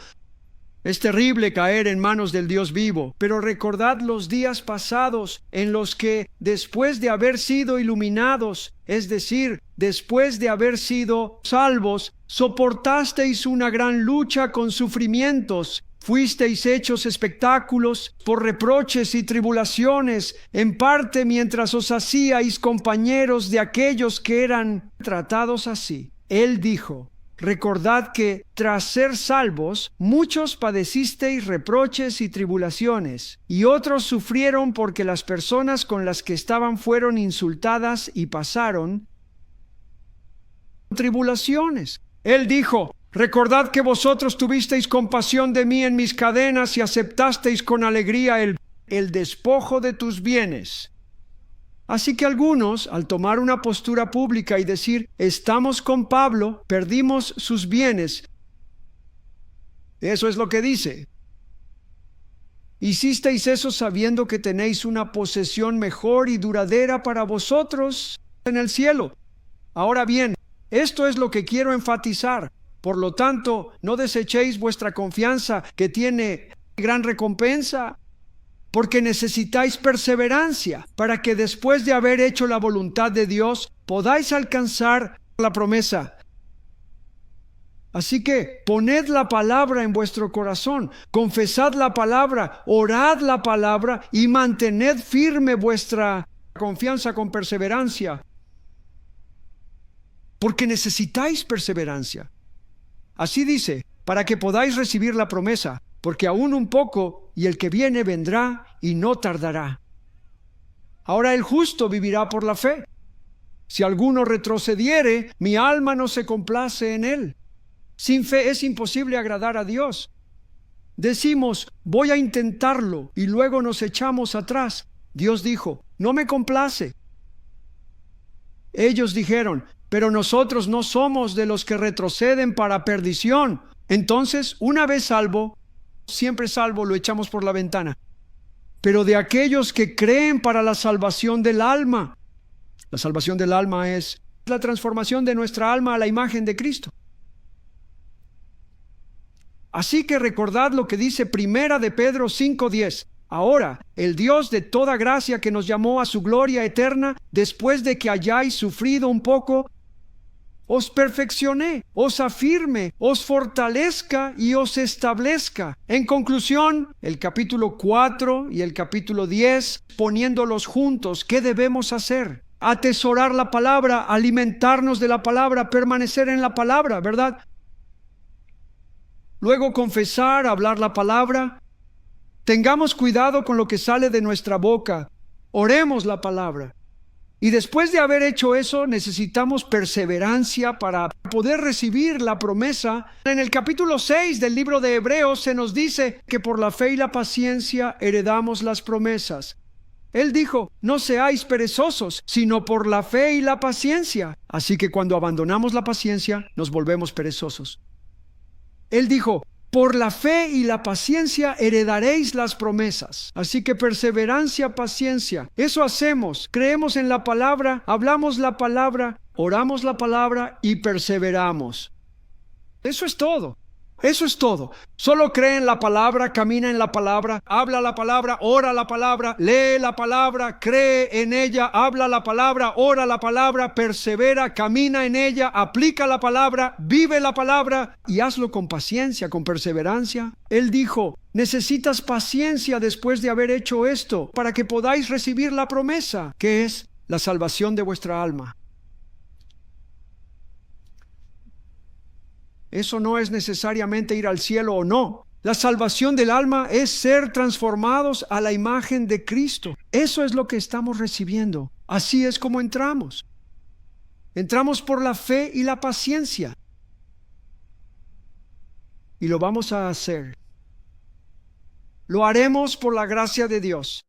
Es terrible caer en manos del Dios vivo, pero recordad los días pasados en los que, después de haber sido iluminados, es decir, después de haber sido salvos, soportasteis una gran lucha con sufrimientos, fuisteis hechos espectáculos por reproches y tribulaciones, en parte mientras os hacíais compañeros de aquellos que eran tratados así. Él dijo: recordad que, tras ser salvos, muchos padecisteis reproches y tribulaciones, y otros sufrieron porque las personas con las que estaban fueron insultadas y pasaron tribulaciones. Él dijo: recordad que vosotros tuvisteis compasión de mí en mis cadenas y aceptasteis con alegría el despojo de tus bienes. Así que algunos, al tomar una postura pública y decir: estamos con Pablo, perdimos sus bienes. Eso es lo que dice. Hicisteis eso sabiendo que tenéis una posesión mejor y duradera para vosotros en el cielo. Ahora bien, esto es lo que quiero enfatizar. Por lo tanto, no desechéis vuestra confianza, que tiene gran recompensa, porque necesitáis perseverancia, para que después de haber hecho la voluntad de Dios, podáis alcanzar la promesa. Así que poned la palabra en vuestro corazón, confesad la palabra, orad la palabra y mantened firme vuestra confianza con perseverancia, porque necesitáis perseverancia. Así dice: para que podáis recibir la promesa, porque aún un poco, y el que viene vendrá y no tardará. Ahora el justo vivirá por la fe. Si alguno retrocediere, mi alma no se complace en él. Sin fe es imposible agradar a Dios. Decimos: voy a intentarlo, y luego nos echamos atrás. Dios dijo: no me complace. Ellos dijeron: pero nosotros no somos de los que retroceden para perdición. Entonces, una vez salvo, siempre salvo, lo echamos por la ventana. Pero de aquellos que creen para la salvación del alma. La salvación del alma es la transformación de nuestra alma a la imagen de Cristo. Así que recordad lo que dice Primera de Pedro 5:10. Ahora, el Dios de toda gracia, que nos llamó a su gloria eterna, después de que hayáis sufrido un poco, os perfeccione, os afirme, os fortalezca y os establezca. En conclusión, el capítulo 4 y el capítulo 10, poniéndolos juntos, ¿qué debemos hacer? Atesorar la palabra, alimentarnos de la palabra, permanecer en la palabra, ¿verdad? Luego confesar, hablar la palabra. Tengamos cuidado con lo que sale de nuestra boca. Oremos la palabra. Y después de haber hecho eso, necesitamos perseverancia para poder recibir la promesa. En el capítulo 6 del libro de Hebreos se nos dice que por la fe y la paciencia heredamos las promesas. Él dijo: no seáis perezosos, sino por la fe y la paciencia. Así que cuando abandonamos la paciencia, nos volvemos perezosos. Él dijo: por la fe y la paciencia heredaréis las promesas. Así que perseverancia, paciencia. Eso hacemos. Creemos en la palabra, hablamos la palabra, oramos la palabra y perseveramos. Eso es todo. Eso es todo. Solo cree en la palabra, camina en la palabra, habla la palabra, ora la palabra, lee la palabra, cree en ella, habla la palabra, ora la palabra, persevera, camina en ella, aplica la palabra, vive la palabra y hazlo con paciencia, con perseverancia. Él dijo: necesitas paciencia después de haber hecho esto para que podáis recibir la promesa, que es la salvación de vuestra alma. Eso no es necesariamente ir al cielo o no. La salvación del alma es ser transformados a la imagen de Cristo. Eso es lo que estamos recibiendo. Así es como entramos. Entramos por la fe y la paciencia. Y lo vamos a hacer. Lo haremos por la gracia de Dios.